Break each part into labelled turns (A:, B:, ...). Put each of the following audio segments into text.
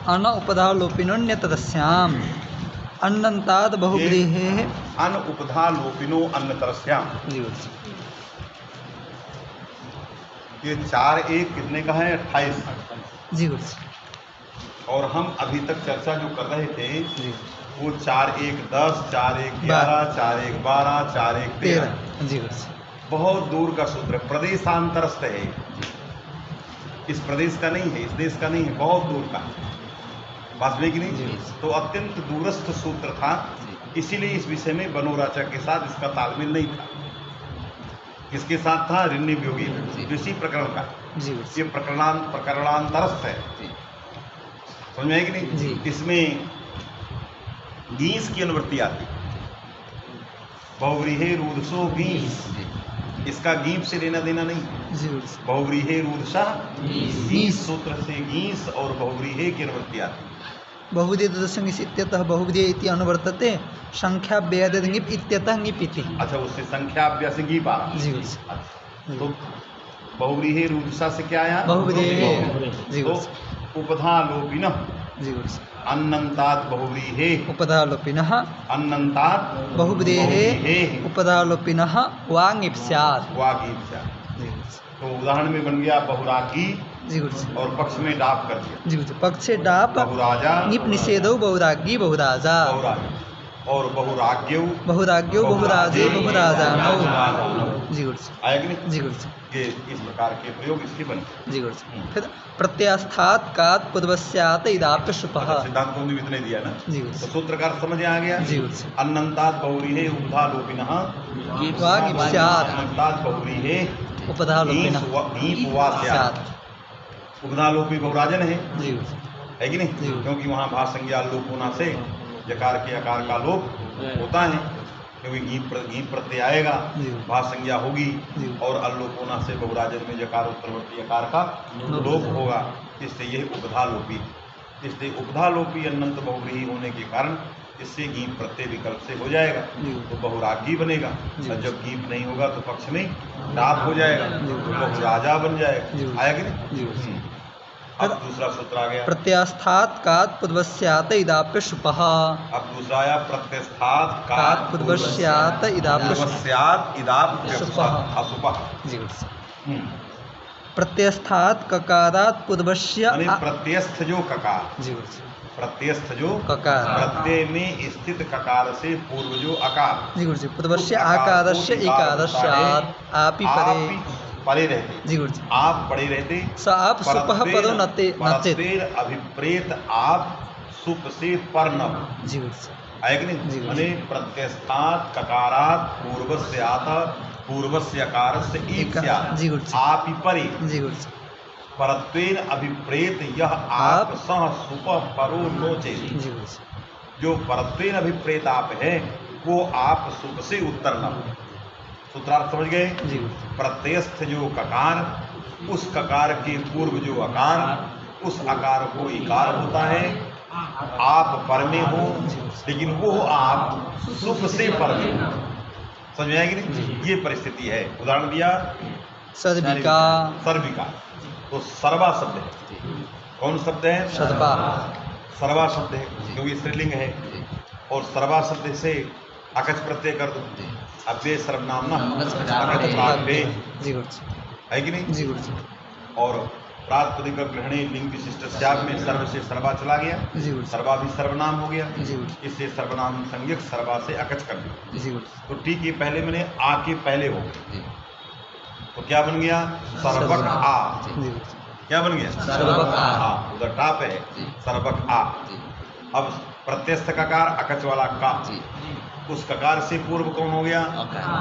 A: अन उपधा लोपिनोन्यतरस्याम अन्नंताद बहुव्रीहे
B: अन उपधा लोपिनो अन्नतरस्याम। ये 4 1 कितने का है? 28।
A: जी गुरु जी।
B: और हम अभी तक चर्चा जो कर रहे थे वो 4 1 10, 4 1 11, 4 1 12, 4 1 13।
A: जी गुरु जी।
B: बहुत दूर का सूत्र है, प्रदेशांतरस्थ है। इस प्रदेश का नहीं है, इस देश का नहीं है, बहुत दूर का। वास्तविक नहीं, तो अत्यंत दूरस्थ सूत्र था। इसीलिए इस विषय में बनोराचा के साथ इसका तालमेल नहीं था। किसके साथ था? ऋण्यवियोगी इसी प्रकरण का। ये प्रकरणांतरस्थ है, समझ में है कि नहीं? इसमें गीस की अनुवृत्ति आती, बहुव्रीहे रूदसो गीस। इसका गीप से लेना देना नहीं। बहुव्रीहे रूदसा गीस सूत्र से गीस और बहुव्रीहे की अनुवृत्ति आती।
A: बहुव्रीहि तदसंग इत्यतः बहुव्रीहि इति अनुवर्तते संख्याभ्यादेन ङिप इत्यतः ङिप इति।
B: अच्छा, उससे संख्याभ्यास से ङिप आ रहा।
A: जी।
B: तो बहुव्रीहि रूदसा से क्या आया?
A: बहुव्रीहि।
B: तो उपधा लोपिनः अन्नंतात् बहुव्रीहे
A: उपधा लोपिनः
B: अन्नंतात्
A: बहुव्रीहे उपधा लोपिनः वाङिप स्यात्।
B: तो उदाहरण में बन गया बहुरागी।
A: जी गुरु जी।
B: और पक्ष में डाप कर दिया।
A: जी गुरु जी। पक्ष से डाप
B: बहुराजा
A: ङिप निषेधो बहुरागी बहुराजा।
B: और बहुराग्यो
A: बहुराजे बहुराजानौ। जी गुरु जी।
B: आया कि नहीं?
A: जी गुरु जी।
B: ये इस प्रकार के प्रयोग इसके बनते।
A: जी गुरु जी। फिर प्रत्यास्थात कात पूर्वस्यात इदाप्य शुपः।
B: सिद्धांत को भी इतने दिया ना।
A: जी गुरु
B: तो सूत्रकार समझ आ गया।
A: जी गुरु जी।
B: अन्नंतात् बहुव्रीहे उपधा लोपिनः
A: वाङिप स्यात्।
B: अन्नंतात् बहुव्रीहे
A: उपधा लोपिनः
B: ङीप वा स्यात्। उपधा लोपी बहुराजन है,
A: जी
B: है कि नहीं? क्योंकि वहाँ भाष संज्ञा लोप होना से जकार के आकार का लोप होता है, क्योंकि घी प्रत्यय आएगा, भाष संज्ञा होगी और अल्लोप होना से बहुराजन में जकार उत्तरवर्ती आकार का लोप होगा। इससे यह उपधा लोपी। इसलिए उपधा लोपी अनंत बहुव्रीहि होने के कारण इससे गीप प्रत्यय विकल्प से हो जाएगा, तो बहुरागी बनेगा। और जब गीप नहीं होगा तो पक्ष में डाप हो जाएगा, तो बहुराजा बन जाएगा। आया कि नहीं? अब दूसरा सूत्र आ गया,
A: प्रत्यास्थात कात पूर्वस्यात इदाप्य शुपः।
B: अब दूसरा आया, प्रत्यस्थात कात
A: पूर्वस्यात इदाप्य
B: शुपः।
A: प्रत्यस्थात ककारात पूर्वस्य,
B: प्रत्यस्थ जो ककार, प्रत्यस्थ जो
A: ककार,
B: प्रत्यय में स्थित ककार से पूर्व जो आकार।
A: जी गुरु जी। पूर्वस्य आकारस्य इकारस्यात् आपि
B: परे रहते। जी
A: गुरु जी।
B: आप पड़े रहते।
A: स आप सुपः पदो नते
B: परस्तेर अभिप्रेत आप सुप से पर न।
A: जी गुरु जी।
B: आया कि नहीं? माने प्रत्यस्थात ककारात पूर्वस्यात पूर्वस्य आकारस्य एक स्यात्।
A: जी गुरु जी।
B: आप ही परे।
A: जी गुरु जी।
B: परत्वेन अभिप्रेत यह आप सह सुप परो नोचे। जो परत्वेन अभिप्रेत आप है वो आप सुप से उत्तर न हो। सूत्रार्थ समझ गए? प्रत्यस्थ जो ककार, उस ककार के पूर्व जो आकार, उस आकार को इकार होता है। आप पर में हो, लेकिन वो आप सुप से पर में हो। समझ में आएगी नहीं? ये परिस्थिति है। उदाहरण दिया, सर्विका। तो सर्वा शब्द है। कौन शब्द है? सर्वा शब्द है, क्योंकि स्त्रीलिंग है। और सर्वा शब्द से अकच प्रत्यय कर दो, अव्यय सर्वनाम ना अकच प्राप्य है कि नहीं? जी गुरु जी। और प्रातिपदिक ग्रहणे लिंग विशिष्ट स्याग में सर्व से सर्वा चला गया, सर्वा भी सर्वनाम हो गया। इससे सर्वनाम संज्ञक सर्वा से अकच कर दिया। तो ठीक है, पहले मैंने आ के पहले हो गए, तो क्या बन गया? सर्वक आ। क्या बन गया?
A: सर्वक आ।
B: उधर टाप है, सर्वक आ। अब प्रत्यस्थ ककार अकच वाला का, उस ककार से पूर्व कौन हो गया?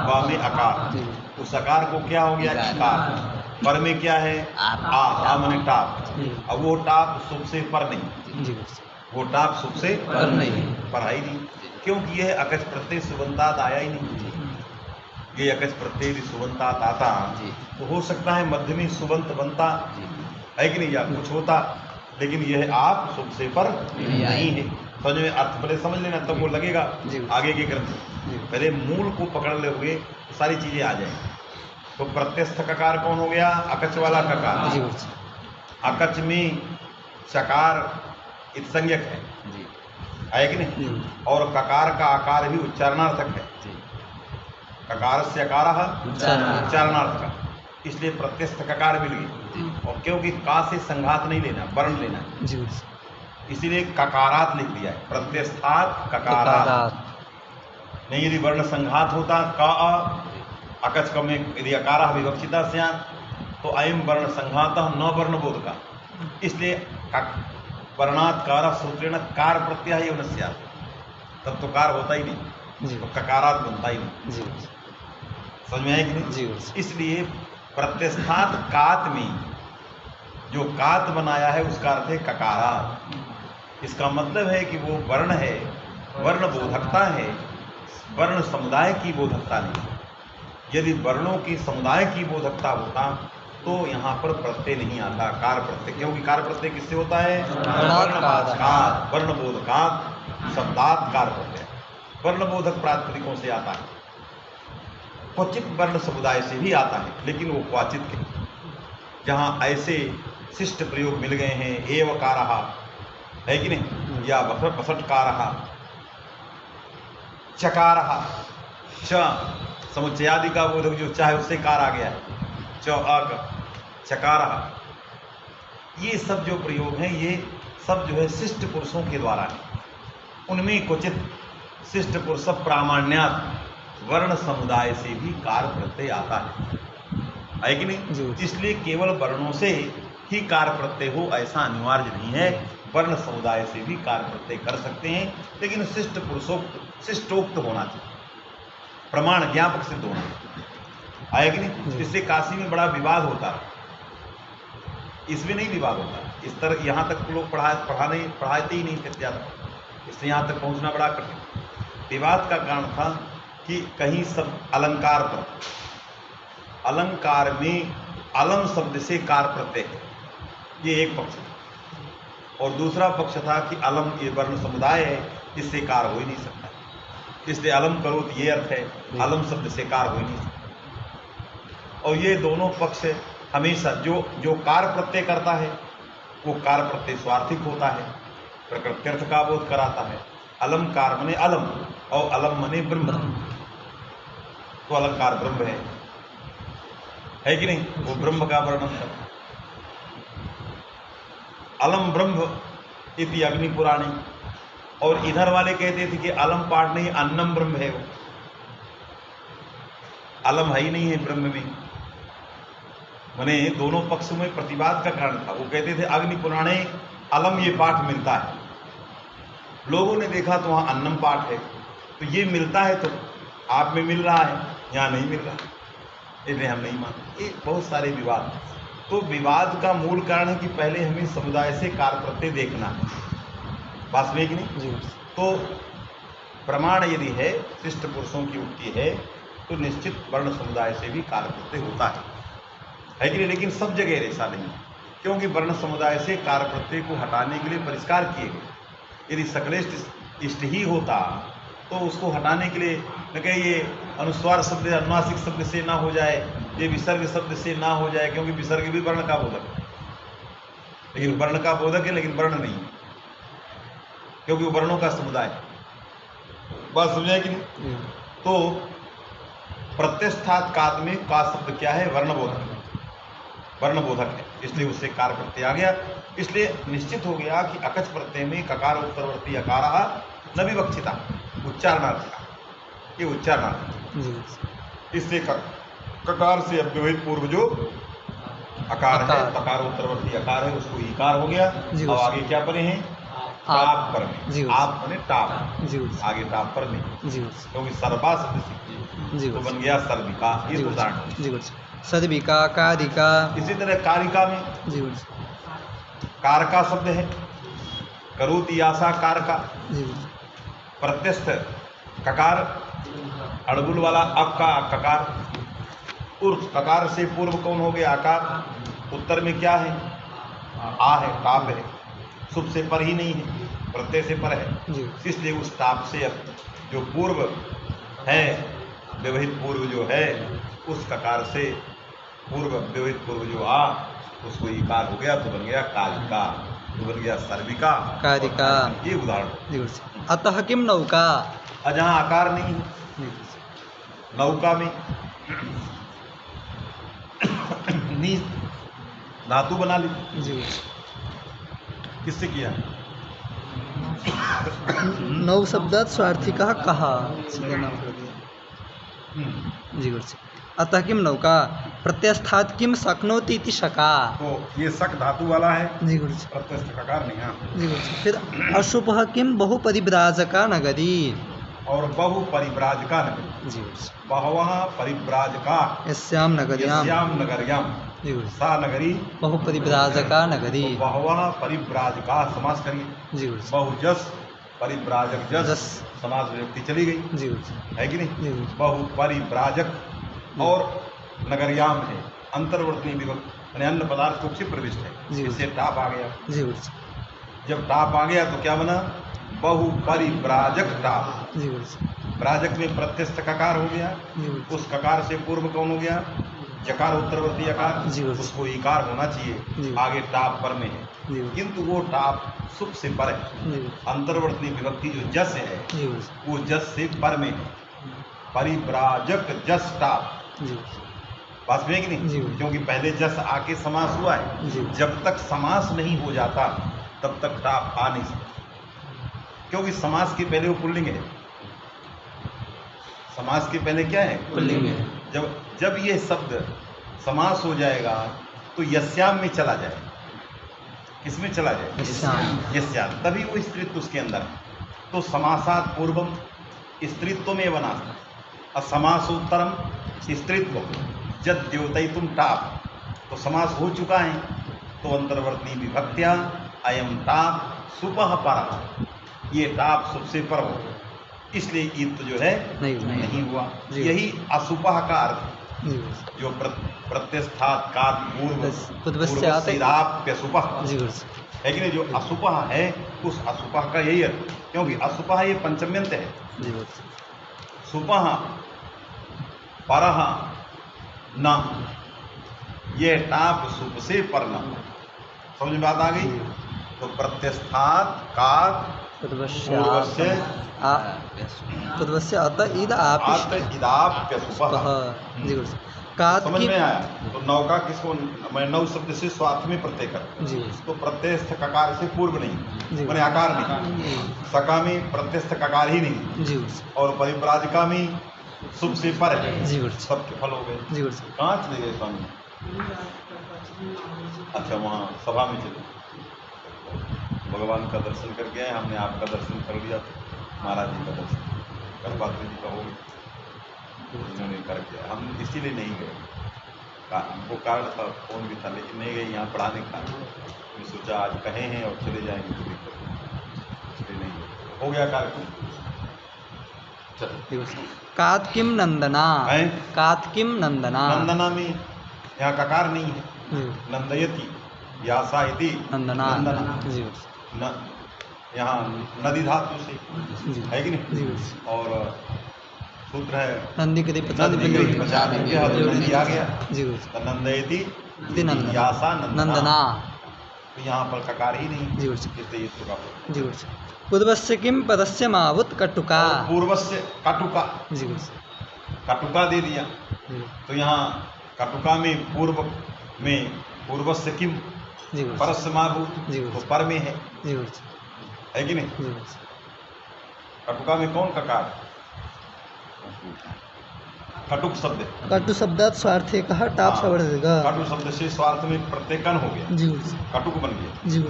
B: वा में अकार। उस अकार को क्या हो गया? इकार। पर में क्या है? आ माने टाप। अब वो टाप सुप से पर नहीं, वो टाप सुप से पर नहीं, पर आई नहीं, क्योंकि यह अकच प्रत्यय सुबंतात आया ही नहीं। ये अकच प्रत्यय सुबंतात आता तो हो सकता है मध्य में सुबंत बनता है कि नहीं, या कुछ होता, लेकिन यह आप सुप से पर नहीं है। समझ में? अर्थ पहले समझ लेना, तब वो लगेगा आगे के ग्रंथ। पहले मूल को पकड़ लोगे तो सारी चीजें आ जाएंगी। तो प्रत्यस्थ ककार कौन हो गया? अकच वाला ककार। अकच में चकार इत्संज्ञक है
C: जी
B: है कि नहीं। और ककार का आकार भी उच्चारणार्थक है।
C: जी
B: ककार से अकारः
A: उच्चारणार्थक।
B: उच्चारणार्थक, इसलिए प्रत्यस्थ ककार मिल गई।
C: जी
B: और क्योंकि का से संघात नहीं लेना, वर्ण लेना है,
A: जी
B: इसीलिए ककारात लिख दिया है, प्रत्यस्थात ककारात। नहीं, यदि वर्ण संघात होता क अकच क में यदि अकारः विवक्षिता स्यात् तो अयम वर्ण संघातः न वर्णबोधकः, इसलिए वर्णात् कारः सूत्रेण कार प्रत्यय एव न स्यात्, तब तो कार होता ही नहीं,
A: जी
B: तो ककारात बनता ही नहीं।
A: जी
B: समझ में आया कि नहीं।
A: जी
B: इसलिए प्रत्यस्थात कात में जो कात बनाया है उसका अर्थ है ककारात। इसका मतलब है कि वो वर्ण है, वर्ण बोधकता है, वर्ण समुदाय की बोधकता नहीं। यदि वर्णों की समुदाय की बोधकता होता तो यहाँ पर प्रत्यय नहीं आता, कार प्रत्यय, क्योंकि कार प्रत्यय किससे होता है, वर्णवाचकात्, वर्णबोधकात्, शब्दात् कार प्रत्यय वर्णबोधक प्रातिपदिकों से आता है। क्वचित वर्ण समुदाय से भी आता है, लेकिन वो क्वचित के, जहाँ ऐसे शिष्ट प्रयोग मिल गए हैं, एवकारः है कि नहीं, या वसटकारः, चकारः, च समुच्चयादि का बोधक जो चाहे उससे कार आ गया है, च अक चकारः, ये सब जो प्रयोग हैं ये सब जो है शिष्ट पुरुषों के द्वारा है। उनमें क्वचित शिष्ट पुरुष प्रामाण्यात वर्ण समुदाय से भी कार प्रत्यय आता है कि नहीं। इसलिए केवल वर्णों से ही कार प्रत्यय हो ऐसा अनिवार्य नहीं है, वर्ण समुदाय से भी कार प्रत्यय कर सकते हैं, लेकिन शिष्ट पुरुषों शिष्टोक्त होना चाहिए, प्रमाण ज्ञापक सिद्ध होना है कि नहीं। इससे काशी में बड़ा विवाद होता है, इसमें नहीं विवाद होता, इस तरह यहाँ तक लोग पढ़ाते ही नहीं थे ज़्यादा, इसलिए यहाँ तक पहुँचना बड़ा कठिन। विवाद का कारण था कि कहीं सब अलंकार पर, अलंकार में अलम शब्द से कार प्रत्यय है, ये एक पक्ष था, और दूसरा पक्ष था कि अलम ये वर्ण समुदाय है, इससे कार हो ही नहीं सकता, इसलिए अलम करो तो ये अर्थ है, अलम शब्द से कार हो ही नहीं सकता। और ये दोनों पक्ष हमेशा जो कार प्रत्यय करता है वो कार प्रत्यय स्वार्थिक होता है, प्रकृत्यर्थ का बोध कराता है। अलंकार मने अलम, और अलम मने ब्रह्म, तो अलंकार ब्रह्म है कि नहीं, वो ब्रह्म का वर्णन करता है। अलम ब्रह्म इति अग्नि पुराणी, और इधर वाले कहते थे कि अलम पाठ नहीं, अन्नम ब्रह्म है, वो अलम है ही नहीं है ब्रह्म में। माने दोनों पक्षों में प्रतिवाद का कारण था। वो कहते थे अग्नि पुराणे अलम ये पाठ मिलता है, लोगों ने देखा तो वहाँ अन्नम पाठ है, तो ये मिलता है तो आप में मिल रहा है, यहाँ नहीं मिल रहा, इसलिए हम नहीं मानते। ये बहुत सारे विवाद। तो विवाद का मूल कारण है कि पहले हमें समुदाय से कार प्रत्यय देखना है, वास्तविक नहीं। तो प्रमाण यदि है, शिष्ट पुरुषों की उक्ति है, तो निश्चित वर्ण समुदाय से भी कार प्रत्यय होता है कि नहीं। लेकिन सब जगह ऐसा नहीं, क्योंकि वर्ण समुदाय से कार प्रत्यय को हटाने के लिए परिष्कार किए गए। यदि सकलेष्ट इष्ट ही होता तो उसको हटाने के लिए न कहे ये अनुस्वार शब्द अनुनासिक शब्द से ना हो जाए, ये विसर्ग शब्द से ना हो जाए, क्योंकि विसर्ग भी वर्ण का बोधक है, लेकिन वर्ण का बोधक है लेकिन वर्ण नहीं, क्योंकि वो वर्णों का समुदाय है। बात समझाए कि नहीं। तो प्रत्यस्थात कात में का शब्द क्या है, वर्णबोधक, वर्णबोधक है, इसलिए उससे कार प्रत्यय आ गया। इसलिए निश्चित हो गया कि अकच प्रत्यय में ककार उत्तरवर्ती अकारः न विवक्षिता, उच्चारणार्थ, ये उच्चारणार्थ। इससे ककार से अव्यवहित पूर्व जो अकार है, तकार उत्तरवर्ती अकार है, उसको ईकार हो गया। और आगे क्या परे हैं, टाप पर में, आप बने टाप, आगे टाप पर में, क्योंकि सर्वा शब्द से तो बन गया सर्विका। ये उदाहरण
A: सद्विका, कारिका।
B: इसी तरह कारिका में कारका शब्द है, करोति आशा कारका, प्रत्यस्थ ककार, अड़बुल वाला अप का ककार, उर्फ ककार से पूर्व कौन हो गया आकार, उत्तर में क्या है, आ है, टाप है, शुभ से पर ही नहीं है, प्रत्यय से पर है, इसलिए उस टाप से जो पूर्व है, व्यवहित पूर्व जो है, उस ककार से पूर्व व्यवहित पूर्व जो आ, उसको ईकार हो गया, तो बन गया कालिका। तो बन गया सर्विका
A: कारिका।
B: ये उदाहरण।
A: जी गुरु जी। अतः किम नौका।
B: और जहाँ आकार नहीं है
A: जी गुरु जी।
B: नौका में नी धातु बना ली,
A: जी गुरु जी।
B: किससे किया?
A: नौ शब्दात स्वार्थिकः कहा, सीधा नाम कर दिया। जी गुरु जी। अतः किम नौका प्रत्यस्थात किम शक्नोति इति शका।
B: तो ये शक धातु वाला है,
A: जी गुरु जी।
B: प्रत्यस्थ ककार नहीं। हाँ।
A: जी गुरु जी। फिर अशुभः किम बहुपरिव्राजका नगरी।
B: और बहु परिव्राजका नगरी।
A: जी गुरु जी।
B: बहवः परिव्राजका
A: यस्याम नगर्याम।
B: यस्याम नगर्याम
A: जी गुरु जी।
B: सा नगरी
A: बहुपरिव्राजका नगरी।
B: तो बहवः परिव्राजका समास करिए।
A: जी गुरु जी।
B: बहुजस परिव्राजक जस
A: जस।
B: समास व्यक्ति चली गई,
A: जी गुरु जी।
B: है कि नहीं?
A: जी गुरु जी।
B: बहु परिव्राजक और नगरयाम है अंतर्वर्ती विभक्त, यानी अन्य पदार्थ को से प्रविष्ट है।
A: जी।
B: इससे टाप आ गया।
A: जी गुरु जी।
B: जब टाप आ गया तो क्या बना? बहु परिव्राजक टाप।
A: जी गुरु जी।
B: व्राजक में प्रत्यस्थ ककार हो गया,
A: जी गुरु जी।
B: उस ककार से पूर्व कौन हो गया? जकार उत्तरवर्ती अकार,
A: जी गुरु जी।
B: उसको इकार होना चाहिए।
A: जी।
B: आगे टाप पर में है,
A: जी गुरु जी।
B: किंतु वो टाप सुख से पर है।
A: जी गुरु जी।
B: अंतर्वर्ती विभक्ति जो जस है
A: जी गुरु जी।
B: वो जस से पर में है। परिव्राजक जस टाप
A: जी गुरु जी।
B: बात में है कि नहीं?
A: जी।
B: क्योंकि पहले जस आके समास हुआ है।
A: जी।
B: जब तक समास नहीं हो जाता तब तक टाप आ नहीं सकता, क्योंकि समास के पहले वो पुल्लिंग है। समास के पहले क्या है?
A: पुल्लिंग है।
B: जब ये शब्द समास हो जाएगा तो यस्याम में चला जाएगा। किसमें चला जाएगा?
A: यस्याम।
B: यस्याम, तभी वो स्त्रीत्व उसके अंदर है। तो समासात पूर्वम स्त्रीत्व में बना, असमासोत्तरम स्त्रीत्व जद द्योतई तुम टाप, तो समास हो चुका है। तो अंतर्वर्ती विभक्त्या अयम टाप सुपह पर, ये टाप सबसे पर हो, इसलिए ईत जो है नहीं हुआ। यही असुपह का अर्थ, जो प्रत्यस्थात का पूर्व सीधाप्यसुपह है कि नहीं? जो असुपह है उस असुपह का यही अर्थ, क्योंकि असुपह ये पंचम्यंत है। सुपह परह न, ये टाप सुप से पर न। समझ में बात आ गई? तो प्रत्यस्थात का
A: पूर्वस्य अत इद आप्यसुपः। जी गुरु जी।
B: समझ में आया? तो नौका किसको? मैं नौ शब्द से स्वार्थ में प्रत्यय कर,
A: जी।
B: तो प्रत्यस्थ ककार से पूर्व नहीं, मैंने आकार नहीं।
A: जी।
B: सका में प्रत्यस्थ ककार ही नहीं।
A: जी।
B: और परिव्राजका में शुभ से पर है।
A: जी।
B: सबके फल हो गए।
A: जी।
B: कहाँ चले गए स्वामी? अच्छा, वहाँ सभा में चले, भगवान का दर्शन करके आए। हमने आपका दर्शन कर लिया, महाराज जी का दर्शन, गर्भपात्री जी का हो गया, उन्होंने करके, हम इसीलिए नहीं गए। हमको कारण था, फोन भी था, लेकिन नहीं गए यहाँ पढ़ाने का। मैं सोचा आज कहे हैं और चले जाएंगे तो दिक्कत, इसलिए नहीं गए। हो गया कार्यक्रम। चलो,
A: कात्किम नंदना। कात्किम नंदना।
B: नंदना में यहाँ ककार नहीं है। नंदयति यासा इति
A: नंदना। जी।
B: यहाँ नदी धातु से है कि नहीं? और सूत्र है
A: नंदी के
B: दिया गया।
A: जी।
B: नंदयति यासा नंदना। तो यहाँ पर ककार ही नहीं।
A: जी। पूर्वस्य किम पदस्य मावुत कटुका।
B: पूर्वस्य कटुका।
A: जी।
B: कटुका दे दिया। तो यहाँ कटुका में पूर्व में पूर्वस्य किम परस्य माभूत, तो पर में है। है कि नहीं? कटुका में कौन ककार? कटुक शब्द।
A: कटु शब्दात स्वार्थे कहा टाप सवर्धेगा।
B: कटु शब्द से स्वार्थ में प्रत्येकन हो गया।
A: जी।
B: कटुक बन गया।
A: जी।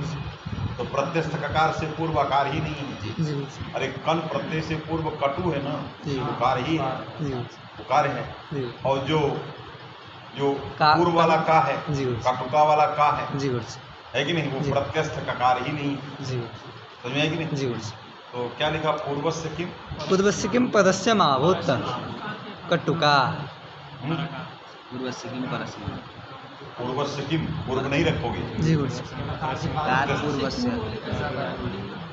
B: तो प्रत्यस्थ ककार से पूर्व आकार ही नहीं है।
A: जी।
B: अरे कन प्रत्यय से पूर्व कटु है ना, उकार ही है। उकार है। और जो पूर्व वाला का है, कटुका वाला का है कि नहीं? वो प्रत्यस्थ ककार ही नहीं। समझ में है कि नहीं?
A: जी।
B: तो क्या लिखा? पूर्वस्य किम।
A: पूर्वस्य किम पदस्य मावुत कटुका।
C: पूर्वस्य किम परस्य।
B: पूर्वस्य किम, पूर्व नहीं रखोगे।
A: जी।
C: पूर्वस्य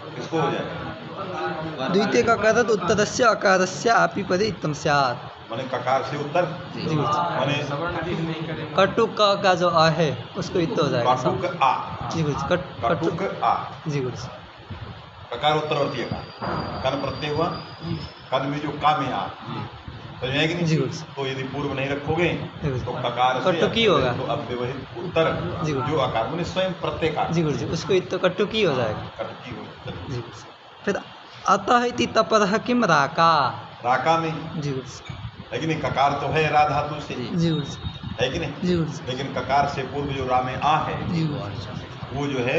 B: किसको हो जाएगा?
A: द्वितीय का कदत उत्तरस्य अकारस्य आपि पदे इत्थं स्यात्।
B: माने ककार से उत्तर
C: जी
B: माने
A: कटु क का जो आ है उसको इत्त हो जाएगा।
B: कटुक आ
A: जी गुरुजी।
B: कटुक आ
A: जी गुरुजी।
B: ककार उत्तरवर्ती का कन प्रत्यय हुआ कन में जो का में आ समझ में आएगी
A: जी
B: नहीं।
A: गुरुजी।
B: तो यदि पूर्व नहीं रखोगे
A: गुरुजी।
B: तो ककार से
A: कटुकी होगा।
B: तो अव्यवहित उत्तर
A: जी गुरुजी।
B: जो आकार माने स्वयं प्रत्यय का
A: जी गुरुजी, उसको इत्त कटुकी हो जाएगा।
B: कटुकी हो
A: जी गुरुजी। फिर अतः इति तपदः किम राका।
B: राका में
A: जी गुरुजी।
B: है कि नहीं ककार तो है रा धातु से
A: जी गुरुजी।
B: है कि नहीं।
A: जी गुरुजी।
B: लेकिन ककार से पूर्व जो रा में आ है
A: जी गुरुजी।
B: वो जो है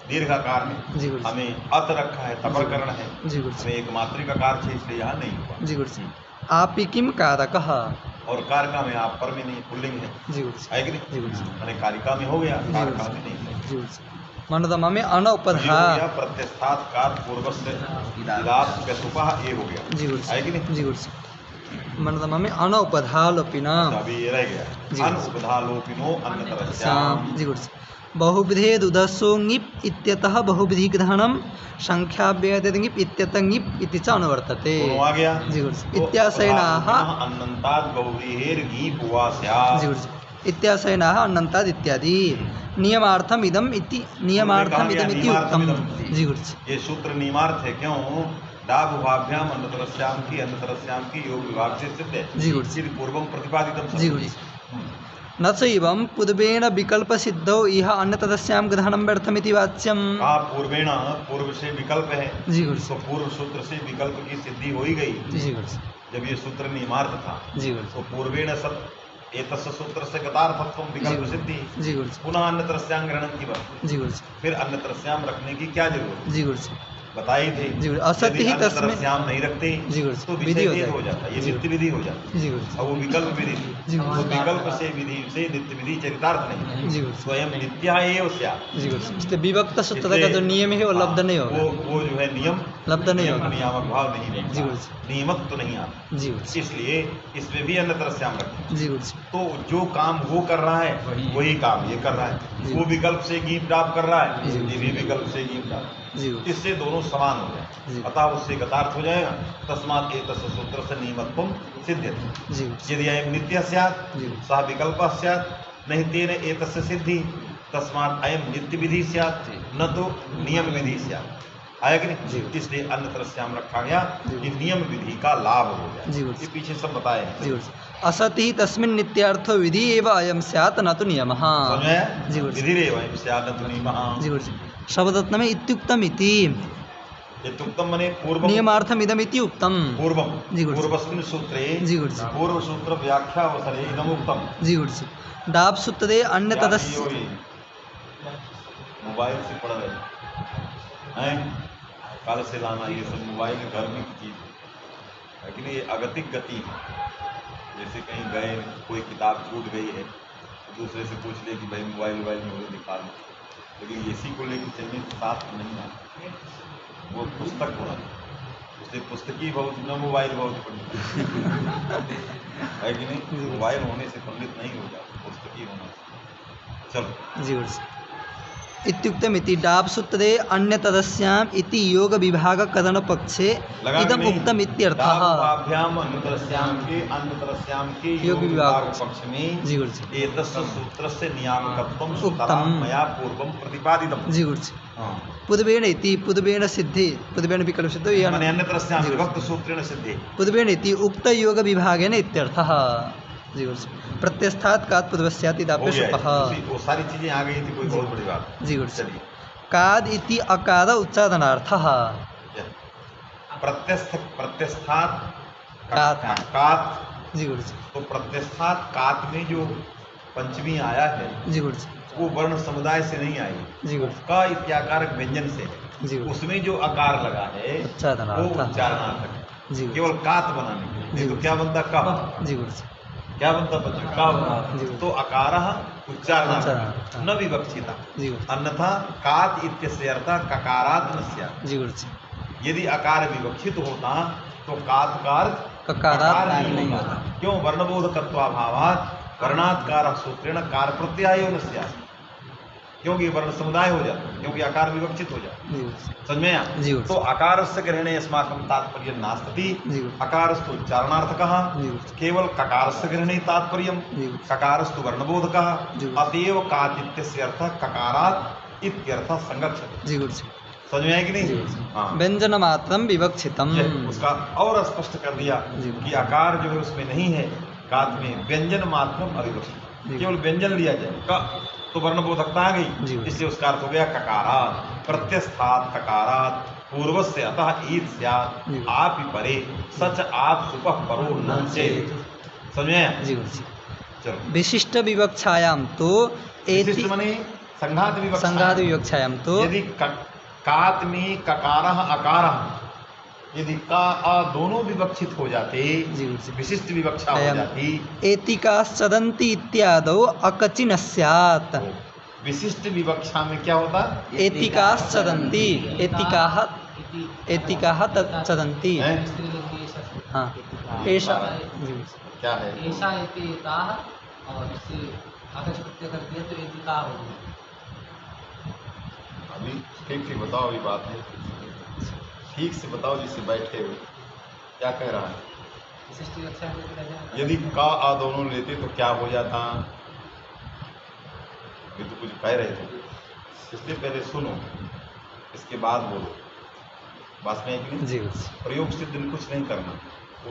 B: दीर्घाकार में
A: जी गुरुजी।
B: हमें अत रखा है तपरकरण है
A: जी गुरुजी।
B: हमें एक मात्रिक आकार थे इसलिए यहाँ नहीं हुआ।
A: जी गुरुजी। आपि किम कारकः।
B: और कारका में आप पर में नहीं पुल्लिंग है
A: जी गुरुजी।
B: है कि नहीं।
A: जी गुरुजी।
B: मैंने कारिका में हो गया
A: जी
B: कारका
A: गुरुजी।
B: में नहीं है।
A: जी गुरुजी। मनोदमा में अनौपधा।
B: ये हो गया प्रत्यस्थात कार पूर्व से इदात व्यसुपा ये हो गया
A: जी गुरुजी।
B: है कि नहीं।
A: जी गुरुजी। मनोदमा में अनौपधालोपिना।
B: अभी ये रह
A: जी
B: गया
A: गुरुजी।
B: अनुपधालोपिनो अन्यतरस्याम।
A: श्याम। जी गुरुजी। बहुविधेद उदस्सो ङिप् इत्यतः बहुविधिग्रहणं संख्याव्ययते ङिप् इत्यतः ङिप् इति च अनुवर्तते।
B: दोनों आ गया।
A: जी गुरुजी।
B: तो
A: इत्याशयनाः।
B: अन्नन्तात् बहुव्रीहेर् गीप् वा स्यात्।
A: जी गुरुजी। इत्याशयनाः अन्नन्ताद् इत्यादि नियमार्थम इदम इति नियमार्थम इदम इति उत्तम। जी गुरुजी।
B: ये सूत्र नियमार्थ है क्यों डाभुभाभ्याम अन्नतरस्याम की योग विभाग से सिद्ध है।
A: जी गुरुजी।
B: यदि पूर्वम प्रतिपादितम
A: जी गुरुजी। न चैवं पूर्वेण विकल्प सिद्धौ इह अन्यतदस्यां ग्रहणं व्यर्थमिति वाच्यम्।
B: कहा पूर्वेण पूर्व से विकल्प है।
A: जी गुरुजी।
B: तो पूर्व सूत्र से विकल्प की सिद्धि हो ही गई।
A: जी गुरुजी।
B: जब ये सूत्र नियमार्थ था
A: जी गुरुजी।
B: तो पूर्वेण सत एतस्य सूत्र से गतार्थत्व विकल्प सिद्धि
A: जी गुरुजी।
B: पुनः अन्यतरस्यां ग्रहणम की बात।
A: जी गुरुजी।
B: फिर अन्यतरस्याम रखने की क्या जरूरत है।
A: जी गुरुजी।
B: बताई थी
A: जी गुरुजी। असत
B: यदि
A: ही तस्में।
B: अन्यतरस्याम नहीं रखते
A: जी गुरुजी।
B: तो
A: विधि
B: विधि
A: हो
B: हो
A: जाएगी।
B: जाता ये
A: जी
B: नित्य विधि हो जाती।
A: जी गुरुजी।
B: और वो विकल्प विधि थी।
A: जी
B: तो
A: गुरुजी।
B: विकल्प से विधि से नित्य विधि चरितार्थ नहीं
A: जी गुरुजी।
B: स्वयं नित्या एव स्यात्।
A: जी गुरुजी। इसलिए विभक्त सूत्र का जो नियम है वो लब्ध नहीं होगा।
B: वो जो है नियम
A: लब्ध नहीं होगा।
B: नियामक भाव नहीं
A: जी
B: बनता
A: गुरुजी।
B: नियमक तो नहीं आता।
A: जी गुरुजी।
B: इसलिए इसमें भी अन्यतरस्याम रखें।
A: जी गुरुजी।
B: तो जो काम वो कर रहा है वही काम ये कर रहा
A: जी।
B: है। वो विकल्प से गीप डाप कर रहा है
A: जी।
B: ये भी विकल्प से गीप डाप।
A: जी गुरुजी।
B: इससे दोनों समान हो
A: जी।
B: जाए अतः उससे गतार्थ हो जाएगा। तस्मात् एतस्य सूत्र से नियमत्वम सिद्ध्यति।
A: जी गुरुजी।
B: यदि अयं नित्यः स्यात्
A: जी।
B: सः विकल्पः स्यात् नहीं तेन एतस्य सिद्धि तस्मात् अयं नित्य विधि स्यात् न तो नियम विधि स्यात्। आया कि
A: जी।
B: नहीं। इसलिए अन्यतरस्याम रखा गया
A: जी।
B: कि नियम विधि का लाभ हो
A: जी
B: जाए।
A: गुरुजी।
B: ये पीछे सब बताए हैं।
A: जी गुरुजी। असति ही तस्मिन् नित्यार्थो विधि एव अयं स्यात् न तु नियमः।
B: समझ में आया?
A: जी गुरुजी।
B: विधिरेव अयं स्यात् न तु नियमः।
A: जी गुरुजी। शब्दरत्न में इत्युक्तम इति
B: इत्युक्तम मने पूर्व
A: नियमार्थम इदम इति उक्तम।
B: पूर्वम
A: जी गुरुजी।
B: पूर्वस्मिन् सूत्रे
A: जी गुरुजी।
B: पूर्व सूत्र व्याख्या अवसरे इदम उक्तम।
A: जी गुरुजी। डाब सूत्रे अन्य
B: क्या
A: तदस्य।
B: चाहिए हो ये? मोबाइल से पढ़ रहे हैं कल से लाना ये सब मोबाइल घर में की चीज है। लेकिन ये अगतिक गति है। जैसे कहीं गए कोई किताब छूट गई है तो दूसरे से पूछ ले कि भाई मोबाइल में मुझे दिखा दो। लेकिन इसी को लेकर चलने के साथ नहीं आता वो पुस्तक होना उससे पुस्तकीय बहुत न मोबाइल बहुत पंडित है कि नहीं। मोबाइल होने से पंडित नहीं हो जाता पुस्तकीय होना से। चलो
A: जी गुरुजी। इत्युक्तमिति डाब सूत्रे अन्य तदस्याम इति योग विभाग कथन पक्षे इदम उक्तम इत्यर्थः।
B: अन्यतरस्याम के
A: योग
B: योग
A: विभाग
B: विभाग पक्ष में
A: जी गुरुजी।
B: एतस्य सूत्रस्य नियामकत्वं
A: उक्तम।
B: सुतरां मया पूर्वं प्रतिपादितम्।
A: जी गुरुजी।
B: हाँ।
A: पूर्वेण इति पूर्वेण सिद्धि पूर्वेण विकल्प सिद्धो यह
B: माने अन्यतरस्याम
A: जी
B: विभक्त सूत्रेण सिद्धे।
A: पूर्वेण इति उक्त योग विभागेन इत्यर्थः। जी गुरुजी। प्रत्यस्थात् कात् पूर्वस्यात्
B: हो
A: इदाप्य
B: गया
A: शुपः।
B: है। वो सारी चीजें आ गई थी कोई बहुत बड़ी बात।
A: जी गुरुजी।
B: चलिए
A: काद इति अकार उच्चारणार्थः।
B: प्रत्यस्थात
A: कात।
B: कात।
A: जी गुरुजी।
B: तो प्रत्यस्थात कात में जो पंचमी आया है
A: जी गुरुजी।
B: वो वर्ण समुदाय से नहीं आई
A: जी गुरुजी।
B: का इत्याकारक व्यंजन से है।
A: जी गुरुजी।
B: उसमें जो आकार लगा है
A: उच्चारणार्थ।
B: वो उच्चारणार्थक है
A: जी
B: केवल कात बनाने के लिए।
A: जी
B: नहीं तो क्या बनता कह
A: जी गुरुजी।
B: क्या बनता बच्चा का
A: जी।
B: बना। तो अकार उच्चारणार्थक
A: उच्चारणार्थक।
B: न विवक्षिता
A: जी गुरुजी।
B: अन्यथा कात इत्यस्य अर्थः ककारात् न स्यात्।
A: जी गुरुजी।
B: यदि आकार विवक्षित होता तो कात का अर्थ
A: ककारात्
B: नहीं
A: नहीं
B: होता।
A: होता।
B: क्यों वर्णबोधकत्वाभावात् वर्णात्कार सूत्रेण कार प्रत्यायो न स्यात्। क्योंकि वर्ण समुदाय हो जाता, क्योंकि आकार विवक्षित हो जाता।
A: जी गुरुजी।
B: समझ में आया?
A: जी गुरुजी।
B: तो आकारस्य ग्रहणे अस्माकं तात्पर्य नास्ति।
A: जी गुरुजी।
B: अकारस्तु उच्चारणार्थकः,
A: जी गुरुजी।
B: केवल ककारस्य ग्रहणे तात्पर्यम्,
A: जी गुरुजी।
B: ककारस्तु वर्णबोधकः,
A: जी गुरुजी।
B: अतएव कात् इत्यस्य अर्थः ककारात् इत्यर्थः संगच्छति।
A: जी गुरुजी।
B: समझ में आया कि नहीं? हाँ,
A: व्यंजन मात्रम विवक्षितम।
B: उसका और स्पष्ट कर दिया
A: जी।
B: कि आकार जो है उसमें नहीं है, कात में व्यंजन मात्रम अविवक्षित,
A: जी।
B: केवल व्यंजन लिया जाए का तो वर्णबोधकता आ
A: जी।
B: गई, इसलिए उसका अर्थ हो गया ककारात्, प्रत्यस्थात् ककारात्, पूर्वस्य अतः ईद स्यात्,
A: जी।
B: आप ही परे सच आप सुपः परो न चेत्। समझ में आया?
A: जी गुरुजी।
B: चलो,
A: विशिष्ट विवक्षायाम तो
B: विशिष्ट माने संघात विवक्षा।
A: संघात विवक्षायाम तो
B: यदि कात में ककारः अकारः यदि का आ दोनों विवक्षित हो जाते,
A: जी गुरुजी।
B: विशिष्ट विवक्षा हो जाती।
A: एतिकाश्चदन्ति इत्यादौ अकचिन स्यात्।
B: विशिष्ट विवक्षा में क्या होता?
A: एतिकाश्चदन्ति, एतिकाः एतिकाः चदन्ति।
B: हैं?
A: हाँ, ऐसा। जी
B: क्या है?
D: ऐसा एताः और इससे आकाश प्रत्यय कर दिया तो एतिका हो गई।
B: अभी ठीक से बताओ, अभी बात है ठीक से बताओ, जिससे बैठे हो क्या कह रहा है।
D: विशिष्ट विवक्षा में क्या है?
B: यदि का आ दोनों लेते तो क्या हो जाता? अभी तो कुछ कह रहे थे, इसलिए पहले सुनो, इसके बाद बोलो। बात में है कि नहीं?
A: जी।
B: प्रयोग सिद्ध कुछ नहीं करना,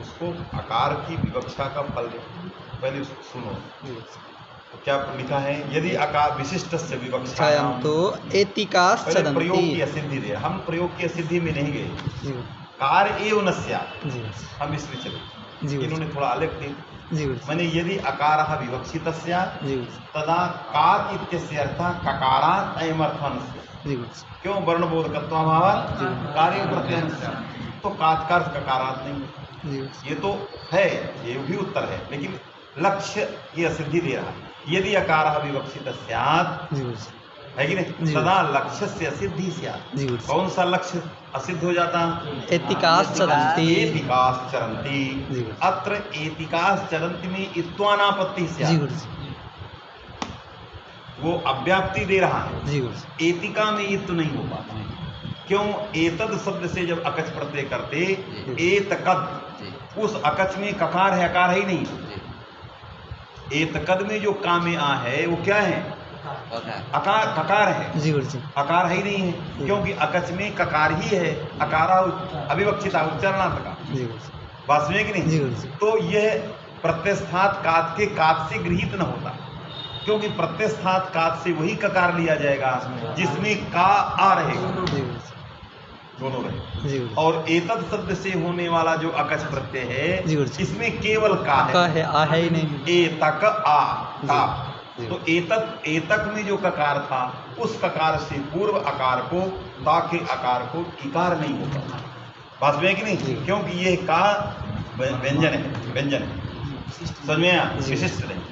B: उसको आकार की विवक्षा का फल पहले सुनो। तो क्या लिखा है? यदि आकार विशिष्ट से विवक्षायाम
A: तो एतिकाश्चदन्ति।
B: प्रयोग की असिद्धि दे, हम प्रयोग की असिद्धि में नहीं गए,
A: जी
B: कार्य एव न स्यात्,
A: जी
B: हम इसमें चले।
A: जी।
B: इन्होंने थोड़ा अलग दी,
A: जी
B: माने यदि अकारः विवक्षितः स्यात्
A: जी
B: तदा कात् इत्यस्य अर्थः ककारात् अयमर्थः स्यात्।
A: जी।
B: क्यों? वर्णबोधकत्वाभावात् कार्य प्रत्ययः स्यात्, तो कात् का अर्थ ककारात् नहीं है।
A: जी
B: ये तो है, ये भी उत्तर है, लेकिन लक्ष्य की असिद्धि दे रहा है। यदि अकारः विवक्षितः स्यात्,
A: जी
B: है कि नहीं,
A: जी।
B: सदा लक्ष्य से असिद्धि स्यात्।
A: जी।
B: कौन सा लक्ष्य असिद्ध हो जाता?
A: एतिकाश्चदन्ति।
B: एतिकाश्चरन्ति।
A: जी।
B: अत्र एतिकाश्चरन्ति में इत्वानापत्ति
A: जी
B: स्यात्,
A: गुरुजी।
B: वो अव्याप्ति दे रहा है।
A: जी गुरुजी।
B: एतिका में इत्व नहीं हो पाता। क्यों? एतद शब्द से जब अकच प्रत्यय करते, एतकद, उस अकच में ककार है, अकार है ही नहीं। एतकद में जो का में आ है वो क्या है? अकार, ककार है।
A: जी गुरुजी।
B: अकार है ही नहीं है, क्योंकि अकच में ककार ही है, अकारा अविवक्षिता उच्चारणार्थका।
A: जी गुरुजी।
B: बात समझे कि
A: जी
B: नहीं?
A: गुरुजी।
B: तो यह प्रत्यस्थात कात के कात से गृहीत न होता, क्योंकि प्रत्यस्थात कात से वही ककार लिया जाएगा जिसमें का आ रहेगा,
A: जी गुरुजी।
B: दोनों रहे।
A: जी गुरुजी।
B: और एतद शब्द से होने वाला जो अकच प्रत्यय
A: जी
B: है,
A: गुरुजी।
B: इसमें केवल का
A: का
B: है,
A: है, आ है ही नहीं।
B: एतक आ का।
A: जी।
B: तो एतक, एतक में जो ककार था उस ककार से पूर्व आकार को, ता के आकार को इकार नहीं होता। बात में है कि
A: जी।
B: नहीं? क्योंकि ये का व्यंजन है, व्यंजन है, समझ में आया?
A: जी।
B: विशिष्ट नहीं,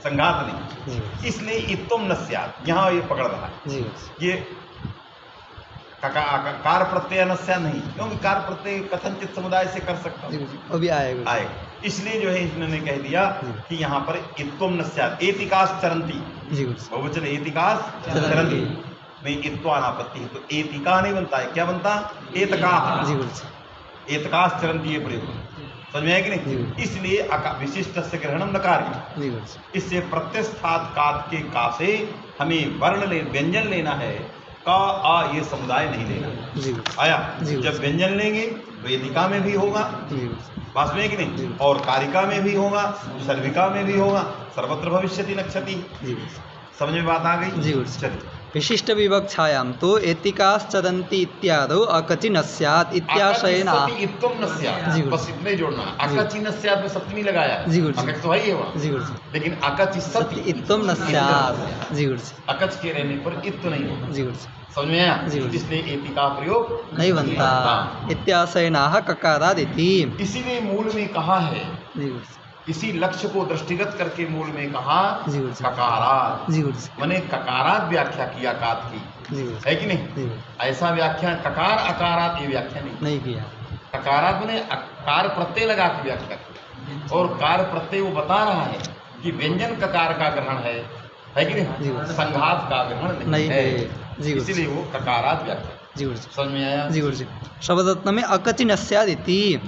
B: संघात नहीं,
A: जी
B: इसलिए इत्तम न स्यात्, यहाँ ये पकड़ रहा है।
A: जी
B: ये कार प्रत्यय न स्यात् नहीं, क्योंकि कार प्रत्यय कथनचित समुदाय से कर सकता
A: जी
B: हूँ,
A: गुरुजी। अभी आएगा।
B: आए, इसलिए जो है इन्होंने कह दिया
A: जी।
B: कि यहाँ पर इत्तम न स्यात्, एतिकाश चरंती,
A: जी गुरुजी।
B: बहुवचन एतिकाश चरंती में इत्वानापत्ति है, तो एतिका नहीं बनता है, क्या बनता? एतका।
A: जी गुरुजी।
B: एतकाश चरंती ये प्रयोग, समझ में है कि
A: जी।
B: नहीं? इसलिए विशिष्ट से ग्रहणम नकार्य,
A: जी गुरुजी।
B: इससे प्रत्यस्थात कात के का से हमें वर्ण ले, व्यंजन लेना है, का आ ये समुदाय नहीं लेना।
A: जी गुरुजी।
B: आया?
A: जी।
B: जब व्यंजन लेंगे तो एतिका में भी होगा,
A: जी गुरुजी।
B: बात में है कि नहीं?
A: जी।
B: और कारिका में भी होगा, सर्विका में भी होगा, सर्वत्र भविष्यति नक्षति।
A: जी गुरुजी।
B: समझ में बात आ गई?
A: जी गुरुजी।
B: चलिए,
A: विशिष्ट विवक्षायाम तो एतिकाश्चदन्ति इत्यादौ अकचि न स्यात् इत्याशयेन
B: अकचिसति इत्त्वं न स्यात्,
A: जी।
B: बस इतना ही जोड़ना है।
A: जी।
B: अकचि न स्यात् में सप्तमी लगाया,
A: जी गुरुजी।
B: अकच तो है ही है वहाँ,
A: जी गुरुजी।
B: लेकिन अकचिसति
A: इत्तम न स्यात्। जी गुरुजी।
B: अकच के रहने पर इत्व नहीं होगा।
A: जी गुरुजी।
B: समझ में आया?
A: जी।
B: इसलिए एतिका प्रयोग
A: नहीं बनता। इत्याशयनाः ककारादिति।
B: इसीलिए मूल में कहा है,
A: जी गुरुजी।
B: इसी लक्ष्य को दृष्टिगत करके मूल में कहा
A: जी गुरुजी।
B: ककारात,
A: जी गुरुजी।
B: मैंने ककारात व्याख्या किया कात की,
A: जी गुरुजी।
B: है कि नहीं?
A: जी गुरुजी।
B: ऐसा व्याख्या ककार अकारात ये व्याख्या नहीं,
A: नहीं किया।
B: ककारात मैंने कार प्रत्यय लगा के व्याख्या की, और कार प्रत्यय वो बता रहा है कि व्यंजन ककार का ग्रहण है, है कि
A: जी।
B: नहीं? संघात का ग्रहण नहीं है,
A: जी गुरु जी।
B: इसीलिए वो ककारात व्यक्त है।
A: जी गुरु जी।
B: समझ में आया?
A: जी गुरु जी। शब्दरत्न में अकचि न स्यादिति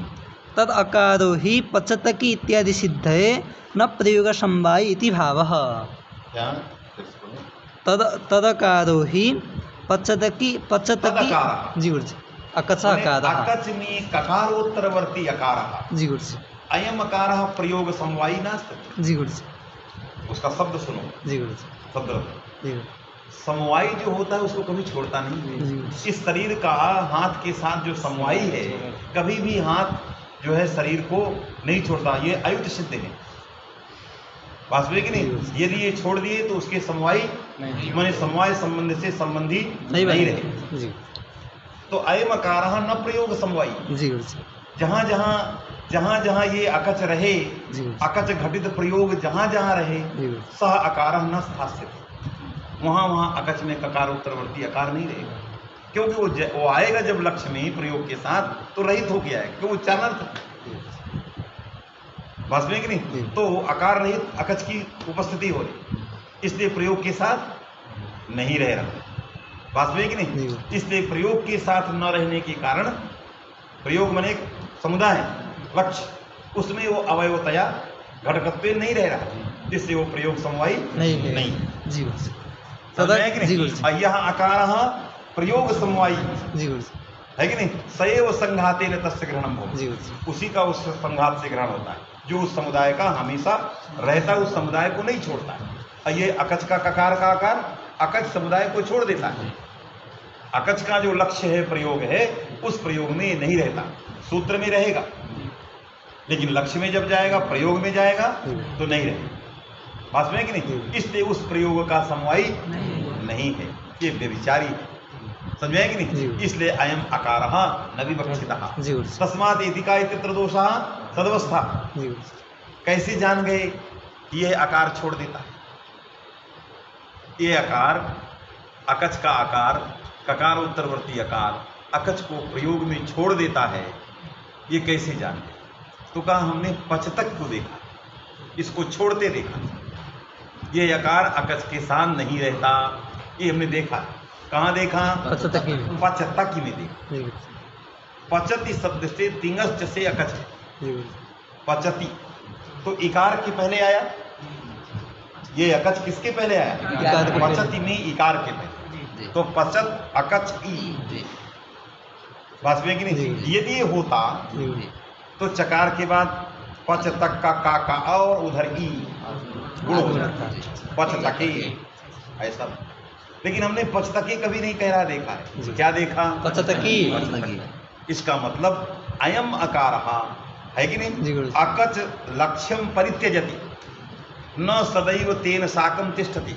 A: तद अकारो ही पचतकी इत्यादि सिद्धये न प्रयोग समवायी इति भावः।
B: क्या? फिर से बोलो।
A: तदकारो ही पचतकी
B: तदकार।
A: जी गुरु जी। अकच
B: माने
A: अकार।
B: अकच में ककारोत्तरवर्ती अकार,
A: जी गुरु जी।
B: अयम अकार प्रयोग समवायी नास्ति।
A: जी गुरु जी।
B: उसका शब्द सुनो,
A: जी गुरु जी।
B: शब्द
A: जी गुरु
B: समवायी जो होता है उसको कभी छोड़ता नहीं।
A: जी।
B: इस शरीर का हाथ के साथ जो समवायी है, कभी भी हाथ जो है शरीर को नहीं छोड़ता, ये अयुत सिद्ध है। वास्तविक नहीं, यदि ये छोड़ दिए तो उसके समवायी माने समवाय संबंध से संबंधी नहीं रहे।
A: जी।
B: तो अयम अकार न प्रयोग समवायी।
A: जी गुरु जी।
B: जहाँ जहाँ ये अकच रहे,
A: जी।
B: अकच घटित प्रयोग जहाँ जहाँ रहे,
A: जी।
B: सह अकार न स्थास्यते, वहाँ वहाँ अकच में ककारोत्तरवर्ती अकार नहीं रहेगा, क्योंकि वो आएगा जब लक्ष्य में प्रयोग के साथ तो रहित हो गया है, क्यों उच्चारणार्थ वास्तविक नहीं। तो अकार रहित अकच की उपस्थिति हो रही, इसलिए प्रयोग के साथ नहीं रह रहा। वास्तविक नहीं, इसलिए प्रयोग के साथ न रहने के कारण, प्रयोग माने एक समुदाय लक्ष्य, उसमें वो अवयवतया घटकत्व नहीं रह रहा, जिससे वो प्रयोग समवायी नहीं।
A: जी
B: यह अकार प्रयोग समवायी
A: जी
B: है कि नहीं? सएव संघाते न तस्य ग्रहणम हो,
A: जी।
B: उसी का उस संघात से ग्रहण होता है, जो उस समुदाय का हमेशा रहता है, उस समुदाय को नहीं छोड़ता है। और ये अकच का ककार का आकार अकच समुदाय को छोड़ देता है। अकच का जो लक्ष्य है, प्रयोग है, उस प्रयोग में नहीं रहता, सूत्र में रहेगा, लेकिन लक्ष्य में जब जाएगा, प्रयोग में जाएगा तो नहीं रहेगा। बात में कि नहीं? इसलिए उस प्रयोग का समवायी नहीं है, ये व्यभिचारी है। समझ में कि नहीं? इसलिए अयम अकारः न विवक्षितः तस्मात् एतिका इत्यत्र दोषः तदवस्था। कैसे जान गए कि यह आकार छोड़ देता है? ये आकार अकच का आकार, ककार उत्तरवर्ती आकार अकच को प्रयोग में छोड़ देता है, ये कैसे जान गए? तो कहा हमने पचतक को देखा, इसको छोड़ते देखा। ये आकार अकच के साथ नहीं रहता, ये हमने देखा। कहाँ देखा? पचतकी में देखा। पचति शब्द से तिंगश्च से अकच है, पचति तो इकार के पहले आया, ये अकच किसके पहले आया? पचति में इकार के पहले, तो पचत अकच ई। वास्तविक की नहीं, यदि ये होता तो चकार के बाद पच तक का और उधर ई गुण हो जाता, पचतकी ऐसा। लेकिन हमने पचतकी कभी नहीं कह रहा देखा है। क्या देखा? पचतकी। इसका मतलब अयम अकारः है कि नहीं? अकच लक्ष्यम परित्यजति न सदैव तेन साकम तिष्ठति।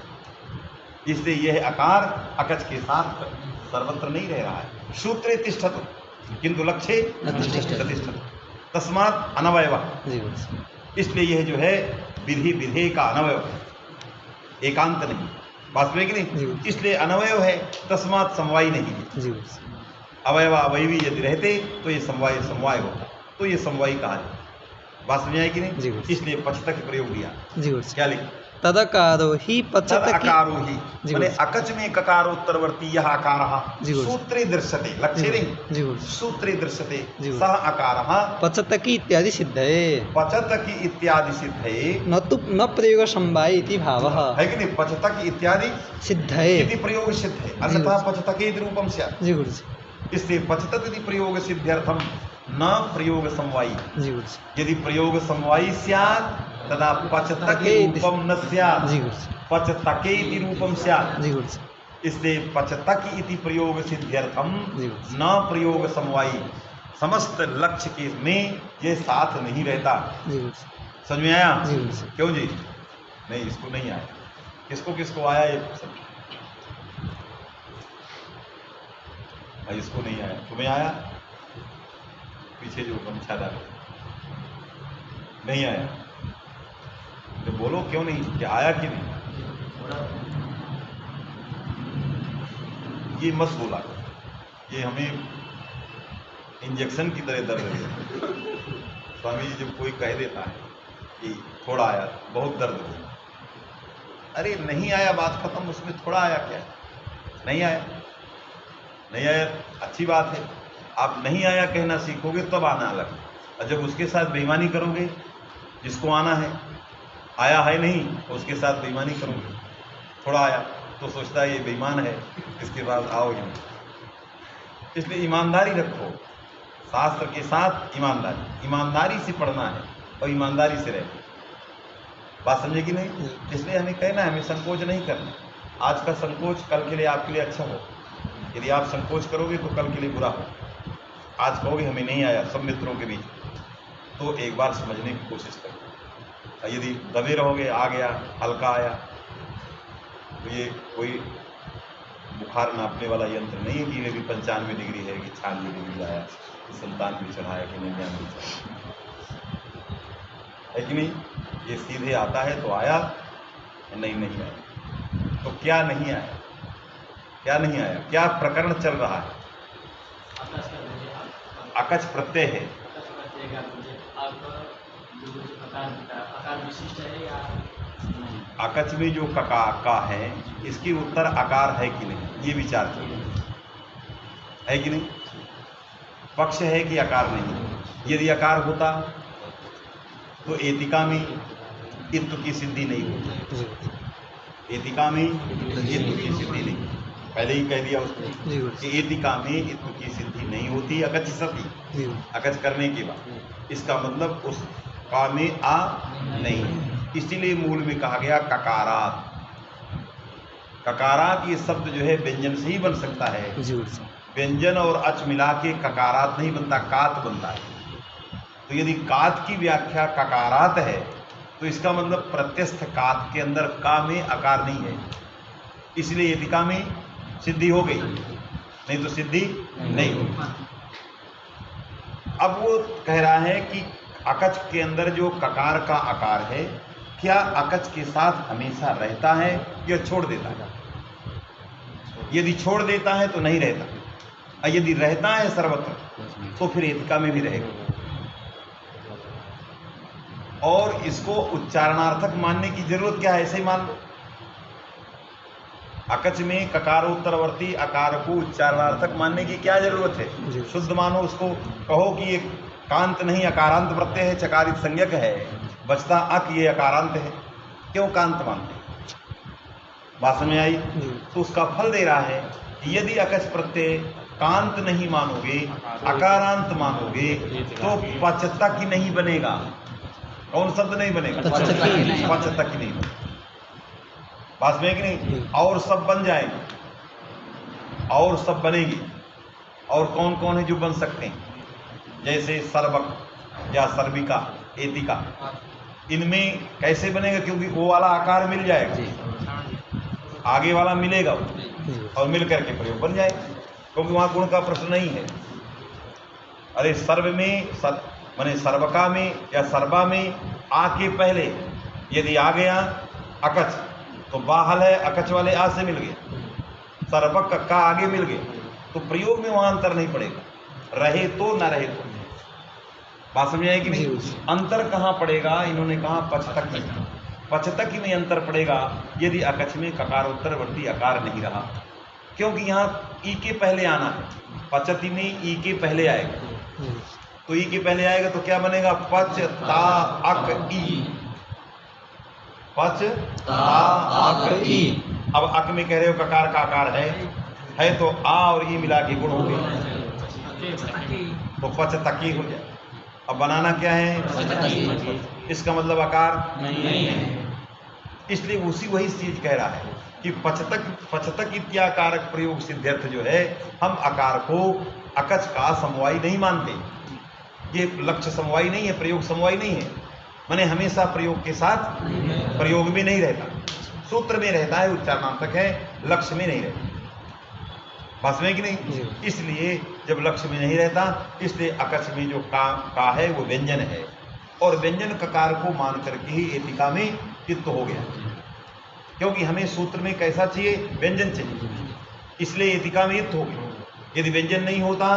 B: इसलिए यह आकार अकच के साथ सर्वत्र नहीं रह रहा है। सूत्रे तिष्ठतु किंतु लक्ष्ये तिष्ठतु, तस्मात् अनवयवः। इसलिए यह जो है विधि विधेय का अनवयव है, एकांत नहीं। बात में कि नहीं? इसलिए अनवयव है, तस्मात् समवायी नहीं है। अवयव अवयवी यदि रहते तो ये समवाय होता, तो ये समवायी कहा जाए। बात में आए कि नहीं? इसलिए पचतक प्रयोग दिया। क्या लिखा?
A: तदकारो ही पचतकी,
B: अकारो ही माने अकच में ककारोत्तरवर्ती यह आकारः सूत्रे दृश्यते, लक्ष्य नहीं, सूत्रे दृश्यते सह आकारः
A: पचतकी इत्यादि सिद्धये।
B: पचतकी इत्यादि सिद्धये
A: न प्रयोग समवायी इति भावः।
B: है कि नहीं? पचतकी इत्यादि
A: सिद्धये
B: इति प्रयोग सिद्ध है, अन्यथा पचतके इति रूपम स्यात्।
A: जी गुरु जी।
B: इसलिए पचतक इति प्रयोग सिद्ध्यर्थम न प्रयोग समवायी।
A: जी गुरु जी।
B: यदि प्रयोग समवायी स्यात् तदा पचतके रूपम न स्यात्, पचतके इति रूपम स्यात्।
A: जी गुरु जी।
B: इसलिए पचतक इति प्रयोग सिद्ध्यर्थम न प्रयोग समवायी, समस्त लक्ष्य के में ये साथ नहीं रहता।
A: जी गुरु जी।
B: समझ में आया?
A: जी गुरु जी।
B: क्यों जी? नहीं, इसको नहीं आया। किसको किसको आया ये समझ? भाई इसको नहीं आया, तुम्हें आया? पीछे जो गमछा डाले नहीं आया तो बोलो क्यों नहीं, क्या आया कि नहीं? ये मत बोला, ये हमें इंजेक्शन की तरह दर्द है। स्वामी जी जब कोई कह देता है कि थोड़ा आया, बहुत दर्द हो, अरे नहीं आया, बात खत्म, उसमें थोड़ा आया क्या, नहीं आया, नहीं आया, अच्छी बात है। आप नहीं आया कहना सीखोगे तब आना अलग, और जब उसके साथ बेईमानी करोगे, जिसको आना है आया है नहीं, तो उसके साथ बेईमानी करोगे, थोड़ा आया तो सोचता है ये बेईमान है, इसके बाद आओ ही नहीं। इसलिए ईमानदारी रखो, शास्त्र के साथ ईमानदारी से पढ़ना है और ईमानदारी से रहना। बात समझे कि नहीं? इसलिए हमें कहना है, हमें संकोच नहीं करना। आज का संकोच कल के लिए आपके लिए अच्छा हो, यदि आप संकोच करोगे तो कल के लिए बुरा हो। आज कहोगे हमें नहीं आया सब मित्रों के बीच, तो एक बार समझने की कोशिश करो। यदि दबे रहोगे, आ गया, हल्का आया, तो ये कोई बुखार नापने वाला यंत्र नहीं है कि ये भी 95 डिग्री है कि 96 डिग्री आया, कि 97 चढ़ाया कि 99 है कि नहीं। ये सीधे आता है तो आया, नहीं आया तो क्या नहीं आया, क्या नहीं आया, क्या प्रकरण चल रहा है। अकच प्रत्यय है, अकच में जो का है, इसकी उत्तर आकार है कि नहीं, ये विचार करो, है कि नहीं। पक्ष है कि आकार नहीं। यदि आकार होता तो एतिका में इत्व की सिद्धि नहीं होती, एतिका में इत्व की सिद्धि नहीं, पहले ही कह दिया उसने कि एतिका में इत्व की सिद्धि नहीं होती, अकच सती, अकच करने के बाद। इसका मतलब उस का में आ नहीं, इसीलिए मूल में कहा गया ककारात। ककारात ये शब्द जो है व्यंजन से ही बन सकता है, व्यंजन और अच मिला के ककारात नहीं बनता, कात बनता है। तो यदि कात की व्याख्या ककारात है तो इसका मतलब प्रत्यस्थ कात के अंदर का में आकार नहीं है, इसलिए एतिका में सिद्धि हो गई, नहीं तो सिद्धि नहीं होगी। अब वो कह रहा है कि अकच के अंदर जो ककार का आकार है, क्या अकच के साथ हमेशा रहता है या छोड़ देता है? यदि छोड़ देता है तो नहीं रहता, और यदि रहता है सर्वत्र तो फिर एतिका में भी रहेगा। और इसको उच्चारणार्थक मानने की जरूरत क्या है, ऐसे ही मान लो। अकच में ककारोत्तरवर्ती आकार को उच्चारणार्थक मानने की क्या जरूरत है, शुद्ध मानो उसको, कहो कि ये कांत नहीं अकारांत प्रत्यय है, चकारित संज्ञक है, बचता अक, ये अकारांत है, क्यों कांत मानते हैं? बात में आई? तो उसका फल दे रहा है कि यदि अकच प्रत्यय कांत नहीं मानोगे, अकारांत मानोगे, तो पचतक ही नहीं बनेगा। कौन शब्द नहीं बनेगा? पचतक ही नहीं बनेगा। बात में कि नहीं? और सब बन जाएंगे, और सब बनेगी। और कौन कौन है जो बन सकते हैं? जैसे सर्वक या सर्विका, एतिका, इनमें कैसे बनेगा? क्योंकि वो वाला आकार मिल जाएगा, आगे वाला मिलेगा और मिल करके प्रयोग बन जाएगा, क्योंकि वहां गुण का प्रश्न नहीं है। अरे सर्व में माने सर्वका में या सर्वा में आ के पहले यदि आ गया अकच तो बाहल है, अकच वाले आ से मिल गया, सर्वक का आगे मिल गया, तो प्रयोग में वहां अंतर नहीं पड़ेगा, रहे तो न रहे तो। बात समझ आए कि नहीं? अंतर कहाँ पड़ेगा? इन्होंने कहा पचतक में, पचतक में अंतर पड़ेगा यदि अकच में ककारोत्तरवर्ती आकार नहीं रहा, क्योंकि यहाँ ई के पहले आना है, पचति में ई के पहले आएगा, तो ई के पहले आएगा तो क्या बनेगा? पच ता अक ई, पच ता अक ई। अब अक में कह रहे हो ककार का आकार है तो आ और ई मिला के गुण हो गया, तो पच तकी हो जाए। अब बनाना क्या है? इसका मतलब आकार नहीं है, इसलिए उसी वही चीज कह रहा है कि पचतक इत्याकारक प्रयोग सिद्ध्यर्थ जो है, हम आकार को अकच का समवायी नहीं मानते। ये लक्ष्य समवायी नहीं है, प्रयोग समवायी नहीं है, माने हमेशा प्रयोग के साथ प्रयोग में नहीं रहता, सूत्र में रहता है, उच्चारणार्थक है, लक्ष्य में नहीं रहता। बस में कि नहीं? इसलिए जब लक्ष्य में नहीं रहता, इसलिए अकच में जो का है वो व्यंजन है, और व्यंजन ककार को मान करके ही एतिका में चित्त हो गया, क्योंकि हमें सूत्र में कैसा चाहिए? व्यंजन चाहिए, इसलिए एतिका में युक्त हो गया। यदि व्यंजन नहीं होता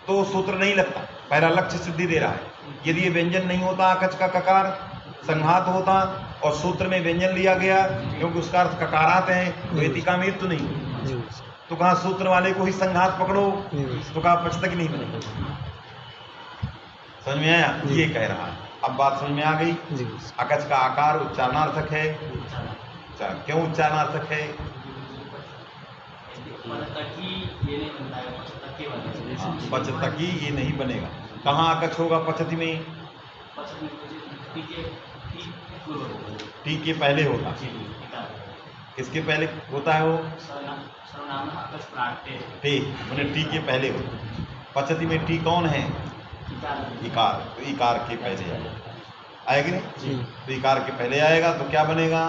B: तो सूत्र नहीं लगता, पहला लक्ष्य सिद्धि दे रहा है। यदि ये व्यंजन नहीं होता अकच का ककार संघात होता और सूत्र में व्यंजन लिया गया, क्योंकि उसका अर्थ ककारात है, तो एतिका में तो नहीं,
A: जी गुरु जी,
B: तो कहा सूत्र वाले को ही संघात पकड़ो,
A: जी गुरु जी,
B: तो कहा पचतक नहीं बनेगा। समझ में आया? ये कह रहा है। अब बात समझ में आ गई।
A: जी गुरु जी,
B: अकच का आकार उच्चारणार्थक है। क्यों उच्चारणार्थक है? पचतकी ये नहीं बनेगा। कहाँ अकच होगा पचति में? टी के पहले होता। किसके पहले होता है वो? टी, मैंने टी के पहले होता। पचति में टी कौन है? इकार, तो इकार के पहले आएगा, आएगी नहीं?
A: जी,
B: तो इकार के पहले आएगा तो क्या बनेगा?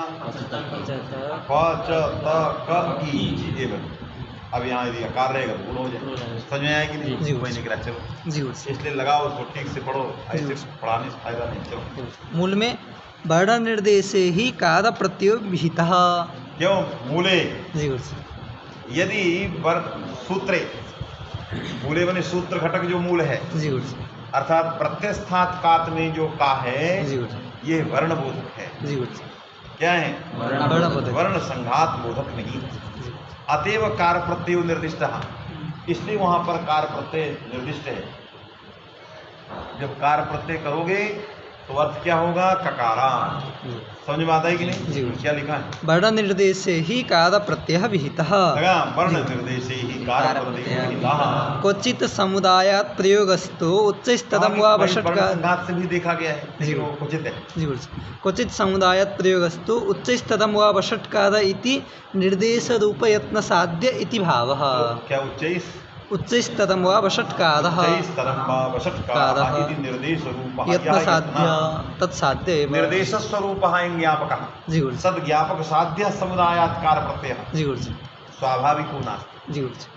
B: पचतकी, ये बनेगा। अब यहाँ यदि अकार रहेगा तो गुण हो जाए। समझ में आएगी नहीं?
A: जी।
B: वही निकला। चलो
A: जी गुरु जी।
B: इसलिए लगाओ उसको, ठीक से पढ़ो, ऐसे पढ़ाने से फायदा नहीं। चलो
A: मूल में वर्ण निर्देशे ही कार प्रत्ययो विहितः।
B: क्यों मूले?
A: जी गुरु जी,
B: यदि सूत्रे, मूले बने सूत्र घटक जो मूल है,
A: जी गुरु जी,
B: अर्थात प्रत्यस्थात कात में जो का है,
A: जी गुरु जी,
B: ये वर्ण बोधक है।
A: जी गुरु जी,
B: क्या है?
A: वर्ण बोधक।
B: वर्ण संघात बोधक नहीं।
A: जी,
B: अतएव कार प्रत्यय निर्दिष्ट, इसलिए वहां पर कार प्रत्यय निर्दिष्ट है। जब कार प्रत्यय करोगे तो अर्थ क्या होगा? ककारा।
A: जी।
B: समझ में आता है कि नहीं?
A: जी।
B: क्या लिखा है?
A: वर्ण निर्देशे ही कार प्रत्यय विहितः।
B: लगा? वर्ण निर्देशे ही कार प्रत्यय विहितः।
A: क्वचित समुदायात् प्रयोगस्तु उच्चस्तदं वा
B: वर्ण
A: वषट्कार।
B: संघात से भी देखा गया है,
A: जी।
B: लेकिन वो उचित है।
A: जी गुरु जी, क्वचित समुदायात् प्रयोगस्तु उच्चस्तदं वा वषट्कार इति निर्देशरूप यत्न साध्य इति भावः।
B: क्या उच्चैस?
A: उच्चस्तदं वा वषट्कारः
B: वषट्कारः इति निर्देश रूपः
A: यत्न साध्य तत्साध्य एव।
B: निर्देश स्वरूपः ज्ञापकः।
A: जी गुरु जी,
B: सद ज्ञापक साध्य समुदायात् कार प्रत्ययः
A: जी गुरु जी,
B: स्वाभाविको नास्ति।
A: जी गुरु जी,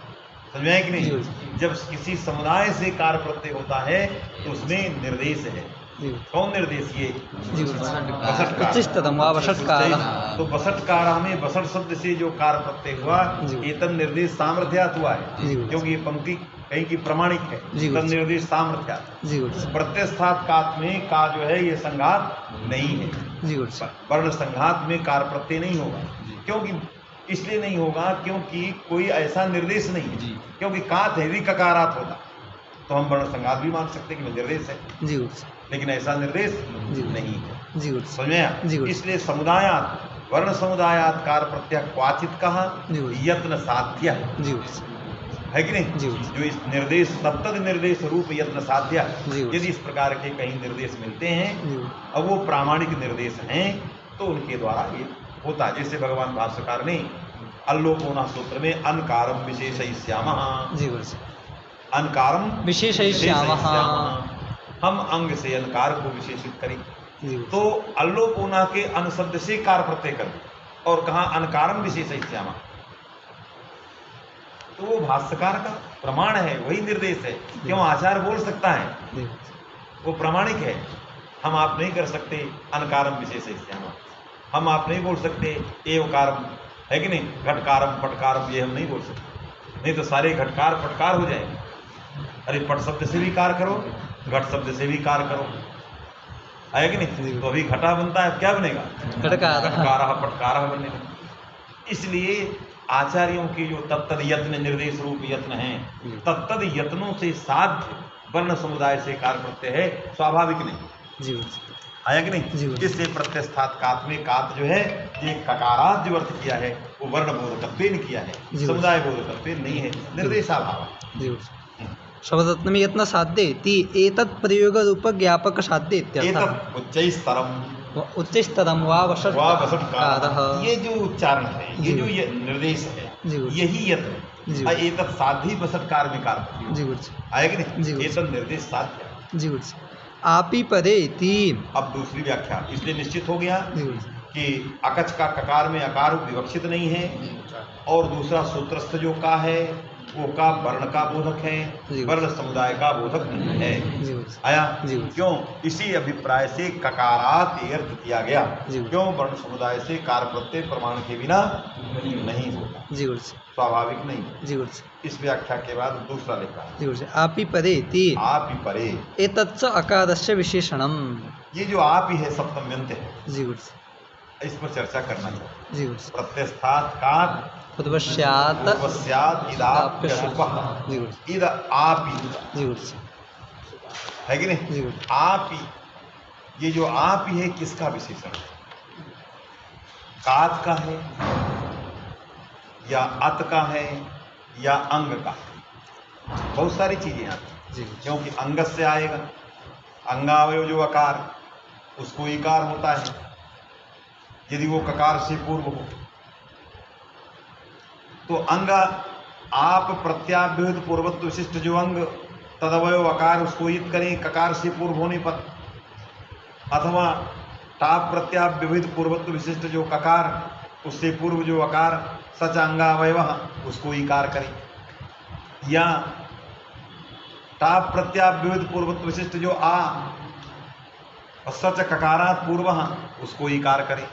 B: समझ में है कि
A: जी
B: नहीं?
A: गुरु
B: जब किसी समुदाय से कार प्रत्यय होता है तो उसमें निर्देश है।
A: जी गुरु
B: कौन निर्देश? ये
A: जी गुरु जी,
B: वषट्कार।
A: उच्चस्तदं वा वषट्कारः।
B: तो वषट्कार हमें वसट शब्द से जो कार प्रत्यय हुआ,
A: जी।
B: ये तन निर्देश सामर्थ्यात हुआ है,
A: जी।
B: क्योंकि ये पंक्ति कहीं की प्रमाणिक है।
A: जी।
B: तन निर्देश सामर्थ्यात।
A: जी गुरु जी,
B: प्रत्यस्थात कात में का जो है ये संघात नहीं है।
A: जी गुरु जी,
B: वर्ण संघात में कार प्रत्यय नहीं होगा। क्योंकि इसलिए नहीं होगा क्योंकि कोई ऐसा निर्देश नहीं है। क्योंकि कात है, यदि ककारात होता तो हम वर्ण संघात भी मान सकते हैं कि निर्देश है,
A: जी गुरु जी,
B: लेकिन ऐसा निर्देश
A: जी।
B: नहीं है।
A: जी गुरु जी,
B: समझ में आया?
A: जी गुरु।
B: इसलिए समुदायात, वर्ण समुदायात कार प्रत्यय क्वाचित कहा,
A: जी गुरु।
B: यत्न साध्य
A: जी गुरु जी,
B: है कि नहीं?
A: जी गुरु।
B: जो इस निर्देश तत्त निर्देश रूप यत्न साध्य,
A: जी गुरु।
B: यदि इस प्रकार के कहीं निर्देश मिलते हैं,
A: जी गुरु,
B: अब वो प्रामाणिक निर्देश हैं तो उनके द्वारा ये होता है। जैसे भगवान भाष्यकार ने अल्लोकोना सूत्र में अनकारम विशेषयिष्यामः,
A: जी गुरु जी,
B: अनकारम
A: विशेषयिष्यामः।
B: हम अंग से अनकार को विशेषित करें,
A: जी गुरु,
B: तो अल्लोकोना के अन शब्द से कार प्रत्यय कर दो और कहा अनकारम विशेषयिष्यामः, तो वो भाष्यकार का प्रमाण है, वही निर्देश है। क्यों आचार्य बोल सकता है,
A: जी गुरु जी,
B: वो प्रामाणिक है। हम आप नहीं कर सकते अनकारम विशेषयिष्यामः, हम आप नहीं बोल सकते एवकारम, है कि नहीं? घटकारम पटकारम ये हम नहीं बोल सकते, नहीं तो सारे घटकार पटकार हो जाएंगे। अरे पट शब्द से भी कार करो, घट शब्द से भी कार करो, है कि नहीं? तो अभी घटा बनता है, क्या बनेगा?
A: घटकारः।
B: घटकारः पटकारः बनेगा। इसलिए आचार्यों की जो तत्तद यत्न निर्देश रूप यत्न हैं, तत्तद यत्नों से साध्य वर्ण समुदाय से कार प्रत्यय है, स्वाभाविक नहीं।
A: जी गुरु जी,
B: आया कि
A: जी
B: नहीं?
A: गुरु।
B: इससे प्रत्यस्थात कात में कात जो है ये ककारात जो अर्थ किया है वो वर्ण बोधकत्वेन किया है,
A: जी।
B: समुदाय बोधकत्वेन नहीं है, निर्देशाभाव।
A: जी गुरु जी, शब्दरत्नम यत्न साध्य इति एतत् प्रयोग रूप ज्ञापक साध्य इत्यर्थः।
B: एतत् उच्चैस्तरम
A: उच्चस्तदं वा
B: वा
A: वषट्कारः।
B: वषट्कारः, ये जो उच्चारण है, ये
A: जी।
B: जो ये निर्देश है,
A: जी गुरु।
B: यही यत्न
A: जी।
B: एतत् साध्य वषट्कार में कार
A: जी गुरु जी,
B: आया कि
A: जी
B: नहीं?
A: गुरु।
B: एतत् निर्देश साध्य।
A: जी गुरु जी, आपी परे इति।
B: अब दूसरी व्याख्या, इसलिए निश्चित हो गया
A: जी गुरु जी,
B: कि अकच का ककार में अकार विवक्षित नहीं है, और दूसरा सूत्रस्थ जो का है वो का वर्ण का बोधक
A: जी।
B: है, वर्ण समुदाय का बोधक नहीं है।
A: जी गुरु जी।
B: आया
A: जी।
B: क्यों? इसी अभिप्राय से ककारात ये अर्थ किया गया।
A: जी।
B: क्यों? वर्ण समुदाय से कार प्रत्यय प्रमाण के बिना नहीं होता,
A: जी गुरु जी।
B: स्वाभाविक नहीं।
A: जी गुरु जी।
B: इस व्याख्या के बाद दूसरा लिखा,
A: जी गुरु जी। आपि परे इति
B: आप ही परे।
A: एतच्च अकारस्य विशेषणम।
B: ये जो आप ही है सप्तम व्यंत है,
A: जी गुरु जी।
B: इस पर चर्चा करना चाहिए।
A: जी गुरु जी।
B: प्रत्यस्थात का
A: उद्वश्यात
B: पूर्वस्यात् इदाप्यशुभः।
A: जी गुरु जी।
B: इद आप ही
A: जी गुरु जी।
B: है कि
A: जी
B: नहीं?
A: गुरु जी।
B: आप ही, ये जो आप ही है किसका विशेषण है? कात का है या अत का है या अंग का है? बहुत सारी चीजें आती हैं,
A: जी गुरु जी।
B: क्योंकि अंग से आएगा। अंगावय जो अकार, उसको इकार होता है यदि वो ककार से पूर्व हो। तो अंग आप प्रत्याभ्युत पूर्वत्व विशिष्ट जो अंग तदवय अकार, उसको ईद करें ककार से पूर्व होने पर, अथवा टाप प्रत्याभ्युत पूर्वत्व विशिष्ट जो ककार, उससे पूर्व जो अकार सच अंगावय उसको इकार करें, या टाप प्रत्याभ्युत पूर्वत्व विशिष्ट जो आ और सच ककारात पूर्व उसको इकार करें।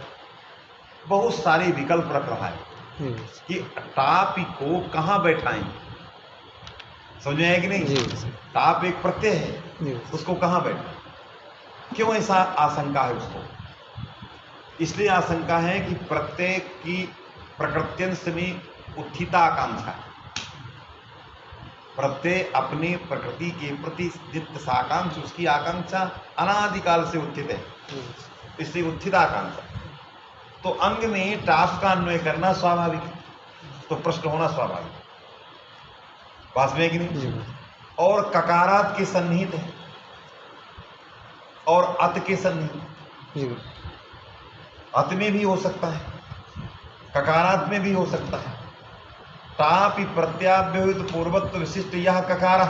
B: बहुत सारे विकल्प रख रहा है
A: जी गुरु जी।
B: कि टाप को कहाँ बैठाएं। समझ में आया कि नहीं?
A: जी गुरु जी।
B: टाप एक प्रत्यय है,
A: जी गुरु जी।
B: उसको कहाँ बैठाएं? क्यों ऐसा आशंका है उसको? इसलिए आशंका है कि प्रत्यय की प्रकृत्यंश में उत्थिता आकांक्षा है। प्रत्यय अपनी प्रकृति के प्रति नित्य साकांक्ष, उसकी आकांक्षा अनादिकाल से उत्थित है, इसलिए उत्थित आकांक्षा। तो अंग में टाप का अन्वय करना स्वाभाविक है, तो प्रश्न होना स्वाभाविक, बात में है कि
A: जी
B: नहीं?
A: गुरु जी।
B: और ककारात के सन्निहित है और अत के सन्निहित।
A: जी गुरु।
B: अत में भी हो सकता है, ककारात में भी हो सकता है। टापि प्रत्याभ्युत पूर्वत्व विशिष्ट यह ककार,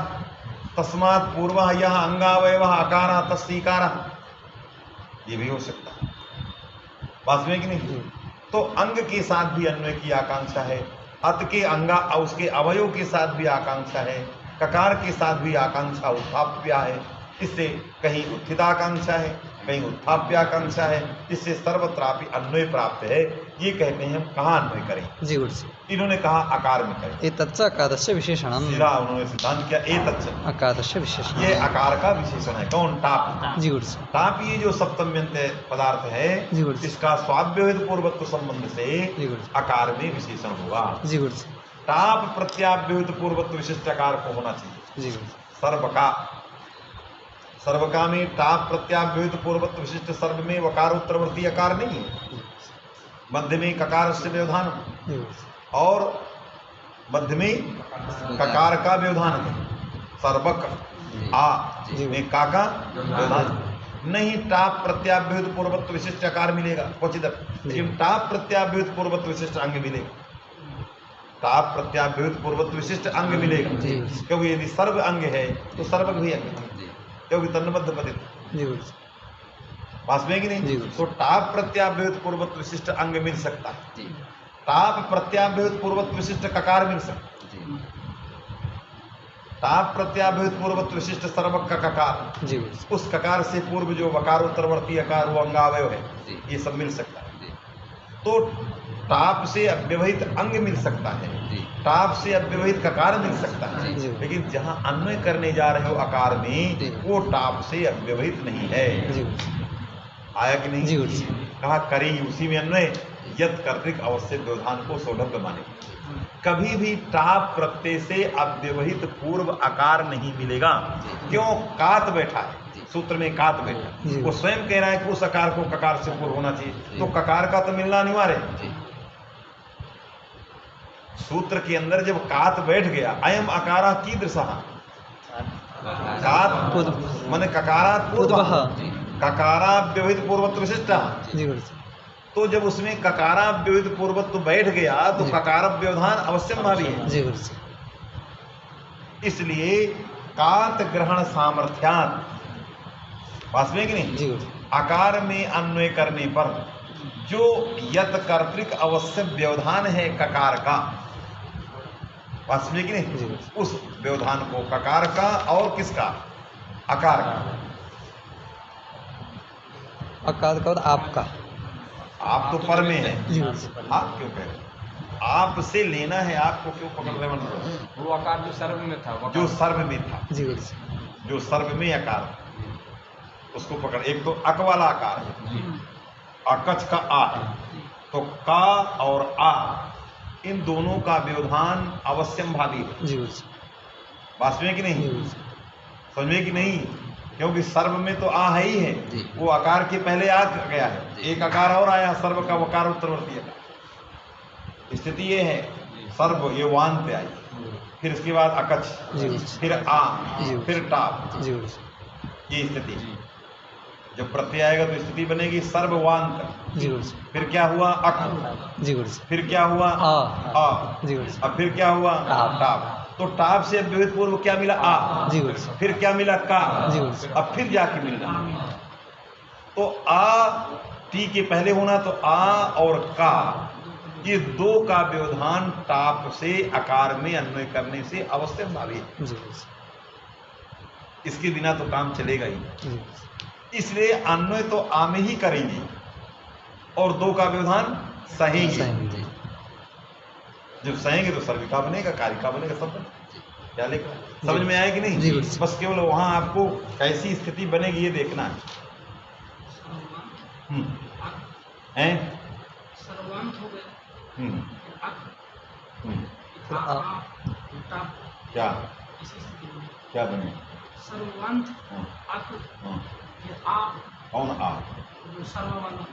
B: तस्मात् पूर्व यह अंगावय अकार तस्कार, ये भी हो सकता है, बात में कि नहीं? तो अंग के साथ भी अन्वय की आकांक्षा है, अत के अंगा उसके अवयव के साथ भी आकांक्षा है, ककार के साथ भी आकांक्षा उत्थाप्य है। इससे कहीं उत्थिताकांक्षा है, कहीं उत्थाप्याकांक्षा है, इससे सर्वत्रापि अन्वय प्राप्त है। ये कहते हैं हम कहाँ अन्वय करें?
A: जी गुरु जी।
B: इन्होंने कहा आकार में करें।
A: एतच्च अकारस्य विशेषणम।
B: सीधा उन्होंने सिद्धांत किया एतच्च,
A: अकारस्य विशेषणम।
B: ये आकार का विशेषण है। कौन? टाप।
A: जी गुरु जी।
B: टाप ये जो सप्तम्यंत पदार्थ है,
A: जी गुरु जी।
B: इसका स्वाभ्यवहित पूर्वत्व संबंध से
A: जी गुरु जी।
B: आकार में विशेषण होगा।
A: जी गुरु जी।
B: टाप प्रत्याभ्युत पूर्वत्व विशिष्ट आकार को होना चाहिए।
A: जी गुरु जी।
B: सर्वका, सर्वका में टाप प्रत्याभ्युत पूर्वत्व विशिष्ट सर्व में वकार उत्तरवर्ती आकार नहीं है, मध्य में ककार से व्यवधान
A: जी गुरु जी।
B: और मध्य में ककार का व्यवधान है। सर्वक आ
A: जी।
B: में का व्यवधान नहीं। टाप प्रत्याभ्युत पूर्वत्व विशिष्ट आकार मिलेगा क्वचित, लेकिन टाप प्रत्याभ्युत पूर्वत्व विशिष्ट अंग मिलेगा। टाप प्रत्याभ्युत पूर्वत्व विशिष्ट अंग मिलेगा,
A: जी।
B: क्योंकि यदि सर्व अंग है तो सर्वक भी अंग है, क्योंकि तन्नबद्ध पतित।
A: जी गुरु जी।
B: पास में कि
A: जी
B: नहीं?
A: गुरु।
B: तो टाप प्रत्याभ्युत पूर्वत्व विशिष्ट अंग मिल सकता है, टाप प्रत्याभ्युत पूर्वत्व विशिष्ट ककार मिल सकता है, टाप प्रत्याभ्युत पूर्वत्व विशिष्ट सर्वक का ककार,
A: जी गुरु जी।
B: उस ककार से पूर्व जो वकारोत्तरवर्ती आकार वो अंगावय है, ये सब मिल सकता है। तो टाप से अव्यवहित अंग मिल सकता है, टाप से अव्यवहित ककार मिल सकता है,
A: जी।
B: लेकिन जहां अन्वय करने जा रहे हो आकार में,
A: जी।
B: वो टाप से अव्यवहित नहीं है।
A: जी गुरु जी।
B: आया कि नहीं?
A: जी गुरु जी।
B: कहा करी उसी में अन्वय, यत कर्तृक अवश्य व्यवधान को सौढव्य माने। कभी भी टाप प्रत्यय से अव्यवहित पूर्व आकार नहीं मिलेगा। क्यों? कात बैठा है, सूत्र में कात बैठा
A: जी।
B: है, वो स्वयं कह रहा है कि उस आकार को ककार से पूर्व होना चाहिए, तो ककार का तो मिलना अनिवार्य है। सूत्र के अंदर जब कात बैठ गया, अयम आकारा कीदृशः, कात माने ककारात् पूर्वः, ककाराव्यवहित पूर्वत्व विशिष्ट।
A: जी गुरु जी।
B: तो जब उसमें ककाराव्यवहित पूर्वत्व बैठ गया तो
A: जी।
B: ककार व्यवधान अवश्यम भावी है।
A: जी गुरु जी।
B: इसलिए कात ग्रहण सामर्थ्यात, वास्तव में कि नहीं?
A: जी गुरु जी।
B: आकार में अन्वय करने पर जो यत कर्तृक अवश्य व्यवधान है ककार का, बात समझे कि
A: जी।
B: नहीं? उस व्यवधान को ककार का और किसका? आकार का।
A: अकार का और आपका।
B: आप तो पर में है,
A: जी गुरु जी।
B: आप क्यों कह रहे? आपसे लेना है, आपको क्यों पकड़ रहे मन?
E: वो आकार जो सर्व में था,
B: जो सर्व में था,
A: जी गुरु जी।
B: जो सर्व में आकार था, उसको पकड़। एक तो अक वाला आकार है, अकच का आ है, तो का और आ इन दोनों का व्यवधान अवश्यम भावी है।
A: जी गुरु जी।
B: बात समझे कि
A: जी
B: नहीं?
A: गुरु जी।
B: समझे कि नहीं? क्योंकि सर्व में तो आ है ही है,
C: जी।
B: वो आकार के पहले आ गया है,
C: जी।
B: एक आकार और आया सर्व का, वकार उत्तरवर्ती आकार। स्थिति ये है, सर्व ये वान पे आई, फिर इसके बाद अकच,
A: जी गुरु जी।
B: फिर आ,
A: जी।
B: फिर टाप,
A: जी गुरु जी।
B: ये स्थिति। जब प्रत्यय आएगा तो स्थिति बनेगी सर्ववांत।
A: जी गुरु जी।
B: फिर क्या हुआ? अक।
A: जी गुरु जी।
B: फिर क्या हुआ? आ।
A: जी गुरु जी।
B: अब फिर क्या हुआ?
A: टाप।
B: टाप। तो टाप से अव्यवहित पूर्व क्या मिला? आ।
A: जी गुरु जी।
B: फिर क्या मिला? का।
A: जी गुरु जी।
B: अब फिर जाके मिलना, तो आ टी के पहले होना, तो आ और का, ये दो का व्यवधान टाप से आकार में अन्वय करने से अवश्य भावी है।
A: जी गुरु जी।
B: इसके बिना तो काम चलेगा ही।
A: जी गुरु जी।
B: इसलिए अन्वय तो आ में ही करेंगे और दो का व्यवधान सहेंगे।
A: सहेंगे।
B: जब सहेंगे तो सर्विका बनेगा, कारिका बनेगा, सब बनेगा। क्या लेगा? समझ में आया कि नहीं?
A: जी गुरु जी।
B: बस केवल वहां आपको कैसी स्थिति बनेगी ये देखना है। हैं?
F: सर्वांत हो गया,
B: हम्म,
F: अक,
B: हम्म।
A: फिर आ।
F: टाप,
B: क्या
F: इसी स्थिति में
B: क्या बने?
F: सर्वांत,
B: हाँ,
F: अक,
B: हाँ।
F: ये आ,
B: कौन आ?
F: जो सर्व वाला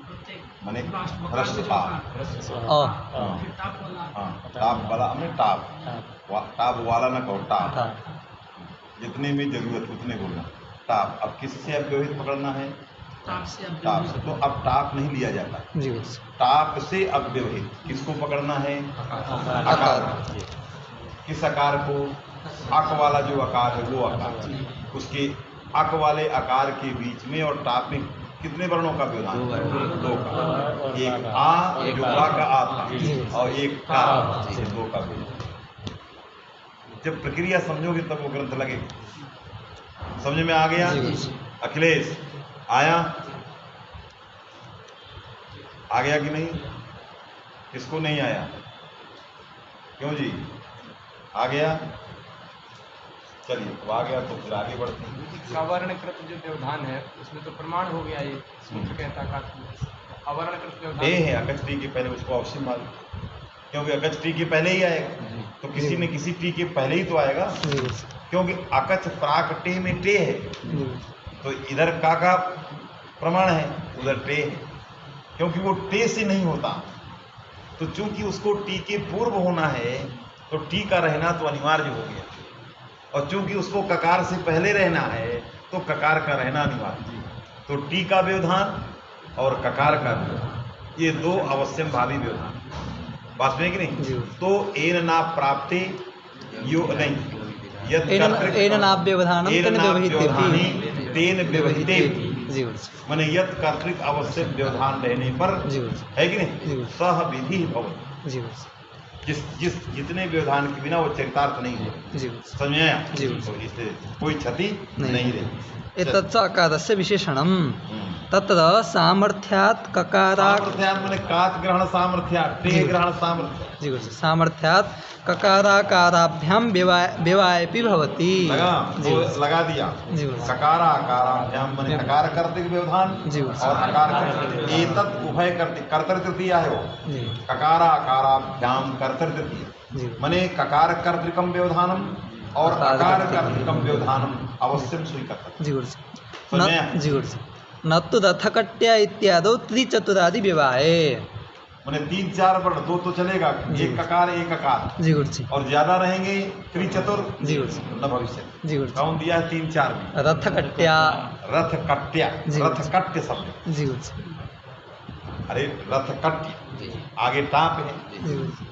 F: प्रत्येक
B: माने
F: लास्ट वकार
B: ह्रस्व
F: में जो
B: आ।
F: वकार,
A: आ।
F: फिर टाप वाला,
B: हाँ, टाप वाला हमने टाप, टाप वाला ना कहो, टाप।
A: टाप।
B: जितने में जरूरत उतने बोलना। टाप। अब किससे अव्यवहित पकड़ना है?
F: टाप से अब
B: टाप से। तो अब टाप नहीं लिया जाता,
A: जी गुरु जी।
B: टाप से अव्यवहित किसको पकड़ना है?
A: आकार।
B: आकार। किस आकार को? अक वाला जो आकार है वो आकार। उसके अक वाले आकार के बीच में और टाप में कितने वर्णों का व्यवधान? दो का। एक आ जो आ का आ था और एक का, ये दो का व्यवधान। जब प्रक्रिया समझोगे तब वो ग्रंथ लगेगा। समझ में आ गया?
A: जी गुरु जी।
B: अखिलेश आया? आ गया कि नहीं? किसको नहीं आया? क्यों जी? आ गया? चलिए, तो आ गया तो फिर आगे बढ़ते हैं।
E: सवर्णकृत जो व्यवधान है उसमें तो प्रमाण हो गया, ये सूत्र कहता का अवर्णकृत
B: ए
E: व्यवधान
B: है अकच टी के पहले, उसको अवश्य मालूम, क्योंकि अकच टी के पहले ही आएगा, तो किसी न किसी टी के पहले ही तो आएगा,
A: जी गुरु जी।
B: क्योंकि अकच प्राक टे में टे है,
A: जी गुरु जी।
B: तो इधर का प्रमाण है, उधर टे है, क्योंकि वो टे से नहीं होता। तो चूंकि उसको टी के पूर्व होना है तो टी का रहना तो अनिवार्य हो गया, और चूंकि उसको ककार से पहले रहना है तो ककार का रहना अनिवार्य। तो टी का व्यवधान और ककार का व्यवधान, ये दो अवश्यम भावी व्यवधान। बात में कि नहीं?
A: जी।
B: तो एन ना प्राप्ति यो नहीं,
A: एन नाभ व्यवधानम तेन व्यवहितेति।
B: तेन व्यवहिते,
A: जी गुरु जी।
B: माने यत् कर्तृक अवश्य व्यवधान रहने पर,
A: जी गुरु जी।
B: है कि
A: जी
B: नहीं,
A: गुरु।
B: सह विधि भवति।
A: जी गुरु जी।
B: जितने व्यवधान के बिना वो चरितार्थ नहीं हो।
A: जी गुरु जी।
B: समझ में आया?
A: जी।
B: तो इससे कोई क्षति नहीं रही।
A: एतच्च अकारस्य विशेषणम
B: हम्म।
A: तत्र सामर्थ्यात् ककारा।
B: सामर्थ्यात् माने काच ग्रहण सामर्थ्यात्, टे
A: जी।
B: ग्रहण सामर्थ्य।
A: जी गुरु जी। सामर्थ्यात् ककाराकाराभ्याम व्यवायपि भवति।
B: लगा?
A: जी
B: तो
A: गुरु जी।
B: लगा दिया।
A: जी गुरु जी।
B: सकारा आकाराभ्याम माने अकार कर्तृक व्यवधान
A: जी गुरु जी।
B: और अकार कर्तृक, एतत् उभय कर्तृ तृतीया है वो।
A: जी
B: ककारा आकाराभ्याम कर्तृ तृतीया
A: जी
B: माने ककार कर्तृकम व्यवधानम और अकार कर्तृकम व्यवधानम अवश्यम स्वीकृत।
A: जी गुरु जी।
B: समझ में आया?
A: जी गुरु जी। न तो रथकट्या इत्यादौ त्रिचतुरादि विवाहे।
B: माने 3-4 वर्ण, दो तो चलेगा, एक ककार एक अकार,
A: जी गुरु जी।
B: और ज्यादा रहेंगे त्रिचतुर
A: जी गुरु जी।
B: न भविष्य।
A: जी गुरु जी।
B: कौन दिया है? 3-4 में
A: रथकट्या।
B: रथ कट्या,
A: जी।
B: रथ कट्य शब्द।
A: जी गुरु जी।
B: अरे रथ कट्य, आगे टाप है,
A: जी गुरु जी।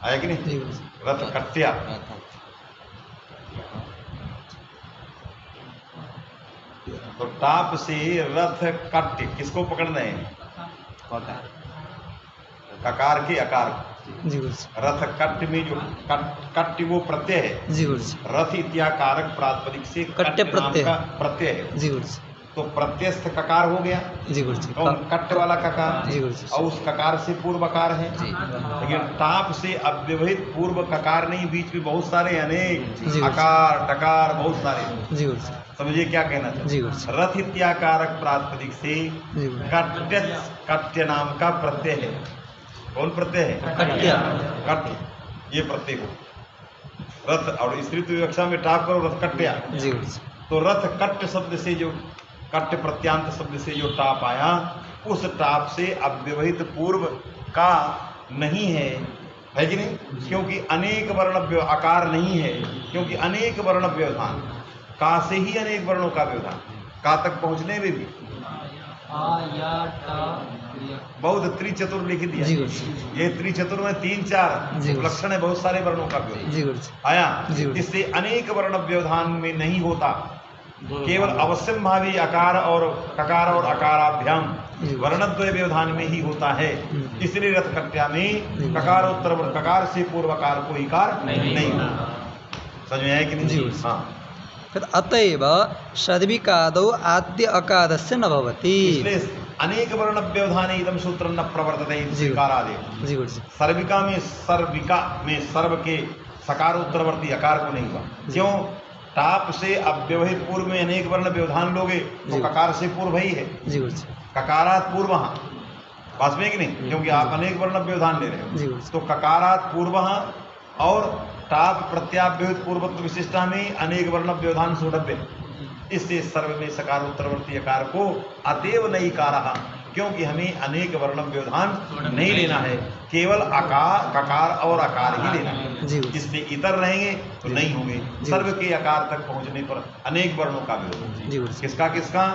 B: आया कि नहीं?
A: जी गुरु जी।
B: रथ कट्या। तो टाप से रथ कट्य किसको पकड़ना है? ककार के आकार को।
A: जी गुरु जी।
B: रथ कट्ट में जो कट्ट वो प्रत्यय है,
A: जी गुरु जी।
B: रथ इत्याकारक प्रातिपदिक से
A: कट्ट
B: नाम
A: प्रत्यय।
B: का प्रत्यय है।
A: जी गुरु जी।
B: तो प्रत्यस्थ ककार हो गया,
A: जी गुरु जी।
B: कौन? कट्ट वाला ककार।
A: जी गुरु जी।
B: और उस ककार से पूर्व ककार है,
C: जी।
B: लेकिन टाप से अव्यवहित पूर्व ककार नहीं, बीच में बहुत सारे अनेक
A: जी।
B: अकार टकार बहुत सारे।
A: जी गुरु जी।
B: समझिए क्या कहना
A: जी
B: चाहते?
A: गुरु जी।
B: रथ इत्याकारक प्रातिपदिक से
A: जी गुरु।
B: कट्ट कट्य नाम का प्रत्यय है। कौन प्रत्यय है?
A: कट्या।
B: कट्य, ये प्रत्यय हो रथ, और स्त्री विवक्षा में टाप करो रथ कट्या।
A: जी गुरु जी।
B: तो रथ कट्ट शब्द से जो कट्ट प्रत्यांत शब्द से जो टाप आया, उस टाप से अव्यवहित पूर्व का नहीं है कि नहीं? क्योंकि अनेक वर्ण आकार नहीं है, क्योंकि अनेक वर्ण व्यवधान, का से ही अनेक वर्णों का व्यवधान, का तक पहुंचने में भी
D: आ या टा या।
B: बहुत त्रिचतुर लिख दिया।
A: जी गुरु जी।
B: ये त्रिचतुर में 3-4
A: जी।
B: लक्षण है, बहुत सारे वर्णों का व्यवधान
A: जी गुरु जी।
B: आया।
A: जी।
B: इससे अनेक वर्ण व्यवधान में नहीं होता, केवल अवश्यम भावी आकार और ककार और अकाराभ्याम
A: जी।
B: वर्णद्वय व्यवधान में ही होता है। इसलिए रथ कट्या में
A: जी।
B: ककारोत्तर ककार से पूर्वकार को इकार नहीं होता। समझ में आया कि
A: जी।
B: नहीं? हाँ,
A: फिर अतएव षद्विकादौ आद्य अकारस्य न भवति।
B: इसलिए अनेक वर्ण व्यवधान इदम सूत्र न प्रवर्तते
A: जी।
B: इकारादेव।
A: जी गुरु जी।
B: सर्विका में सर्व के सकार उत्तरवर्ती अकार को नहीं हुआ। क्यों? टाप से अव्यवहित पूर्व में अनेक वर्ण व्यवधान लोगे तो
A: जी।
B: ककार से पूर्व ही है,
A: जी गुरु जी।
B: ककारात पूर्व, पास में कि नहीं? क्योंकि आप अनेक वर्ण व्यवधान ले रहे
A: जी
B: हो।
A: गुरु जी।
B: तो ककारात पूर्व और टाप प्रत्याव्यवहित पूर्वत्व विशिष्टा में अनेक वर्ण व्यवधान सोढ़व्य। इससे सर्व में सकार उत्तरवर्ती आकार को अतएव नहीं कहा, क्योंकि हमें अनेक वर्ण व्यवधान नहीं लेना है, केवल आकार ककार और आकार ही लेना
A: जी।
B: है। इसलिए इतर रहेंगे तो नहीं होंगे।
A: जी।
B: सर्व के आकार तक पहुंचने पर अनेक वर्णों का विरोध।
A: जी गुरु जी।
B: किसका किसका?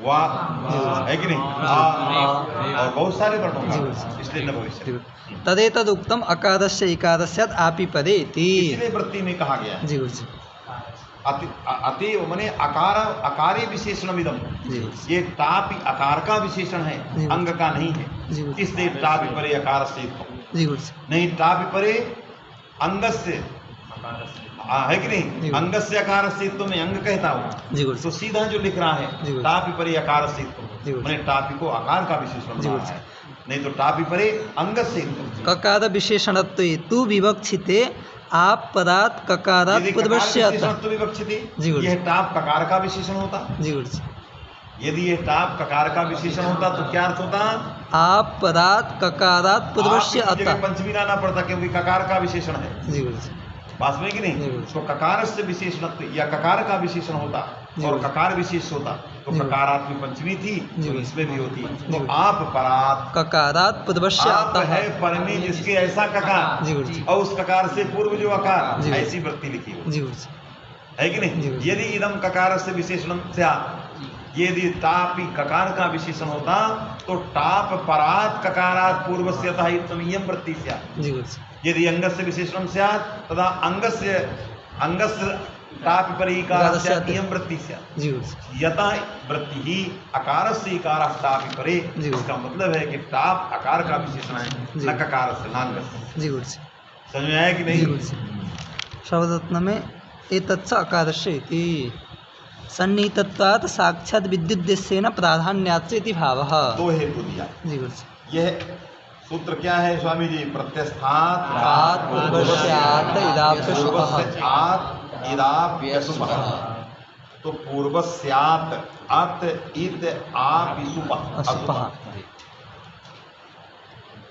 B: वाह है कि नहीं? और बहुत सारे वर्णों
A: जी।
B: का, इसलिए न
A: जी
B: भविष्य।
A: गुरु। तदेतदुक्तम अकारस्य इकारस्यात् आपि पदे इति।
B: इसलिए वृत्ति में कहा गया है
A: जी गुरु जी।
B: अतएव मने अकार अकारे विशेषण इदम।
A: जी गुरु जी।
B: ये टापी आकार का विशेषण है,
A: जी।
B: अंग का नहीं
A: जी
B: है।
A: गुरु।
B: इसलिए टापी परे आकार से
A: जी गुरु जी।
B: नहीं, टापी परे अंग से है कि
A: जी।
B: नहीं? अंग से आकार से तो मैं अंग कहता हूँ,
A: जी गुरु
B: तो
A: जी।
B: सीधा जो लिख रहा
A: जी।
B: है टापी परे आकार से
A: जी।
B: मैंने टापी को आकार का विशेषण
A: जी।
B: बना है, नहीं तो टापी परे अंग से।
A: ककार विशेषणत्वे तु विवक्षिते आप पदात् ककारात्
B: यदि ककार
A: पूर्वस्य
B: विशेषण
A: अतः।
B: तो विवक्षिते,
A: जी गुरु।
B: यह टाप ककार का विशेषण होता।
A: जी गुरु जी।
B: यदि ये टाप ककार का विशेषण होता तो क्या अर्थ होता?
A: आप पदात् ककारात् पूर्वस्य
B: आप की जगह
A: अतः।
B: पंचमी लाना पड़ता, क्योंकि ककार का विशेषण है।
A: जी गुरु जी।
B: बात में कि
A: जी
B: नहीं?
A: गुरु।
B: तो ककार से विशेषण या ककार का विशेषण होता
A: जी
B: और
A: गुरु।
B: ककार विशेष होता तो
A: जी गुरु।
B: ककारात में पंचमी थी
A: जी
B: तो
A: गुरु।
B: इसमें भी होती।
A: जी
B: तो
A: गुरु।
B: आप परात,
A: ककारात् पूर्वस्य
B: आप
A: अतः।
B: है पर में जिसके ऐसा ककार
A: जी गुरु जी।
B: और उस ककार से पूर्व जो अकार,
A: जी गुरु।
B: ऐसी वृत्ति लिखी हो,
A: जी गुरु जी।
B: है कि
A: जी
B: नहीं?
A: गुरु।
B: यदि इदम ककार से विशेषण से यदि टापी ककार का विशेषण होता तो टाप परात ककारात पूर्वस्यतः इत्थमियं वृत्ति स्यात्।
A: जी गुरु जी।
B: यदि अंगस्य विशेषणं स्यात् तदा अंगस्य टापि परे स्यात् इयं वृत्ति स्यात्।
A: जी गुरु जी।
B: यतः वृत्ति ही अकारस्य इकारः टापि परे।
A: जी।
B: इसका मतलब है कि टाप आकार का विशेषण है,
A: जी।
B: न ककारस्य नांगस्य।
A: जी गुरु जी।
B: समझ में आया कि
A: जी
B: नहीं?
A: गुरु जी। शब्दरत्न में एतच्च अकारस्य इति सन्निहितत्वात् साक्षात् विद्युद्देश्येन प्राधान्याच्च इति भावः।
B: दो हेतु दिया।
A: जी गुरु जी।
B: यह सूत्र क्या है स्वामी जी? प्रत्यस्थात्
A: आत् पूर्वस्यात् इदाप्य शुभः।
B: पूर्वस्यात् इदाप्य शुभः। तो पूर्वस्यात् अत इत आप शुभः
A: अशुभः।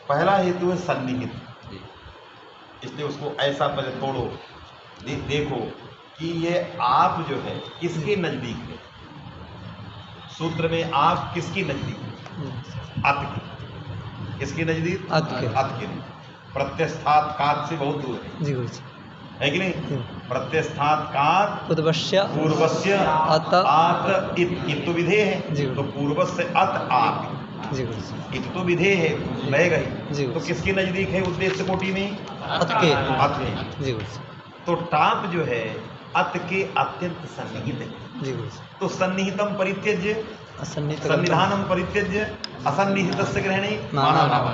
B: पहला हेतु है सन्निहित, इसलिए उसको ऐसा पहले तोड़ो, देखो कि ये आप जो है किसके नजदीक है। सूत्र में आप किसकी नजदीक है? अत की। किसके नजदीक?
A: अत के।
B: अत के। प्रत्यस्थात कात से बहुत दूर है,
A: जी गुरु जी।
B: है कि नहीं? प्रत्यस्थात कात
A: पूर्वस्य
B: पूर्वस्य
A: अत
B: आत इत तो विधेय है,
A: जी।
B: तो पूर्वस्य अत आप
A: जी गुरु जी।
B: इत तो विधेय है, बह
A: जी।
B: गई। तो किसके नजदीक है उद्देश्य कोटि में?
A: अत के।
B: अत में।
A: जी गुरु जी।
B: तो टाप जो है अत के अत्यंत सन्निहित है।
A: जी गुरु जी।
B: तो सन्निहितम परित्यज्य
A: असन्निहित
B: सन्निधानम परित्यज्य असन्निहितस्य ग्रहणे माना भाव।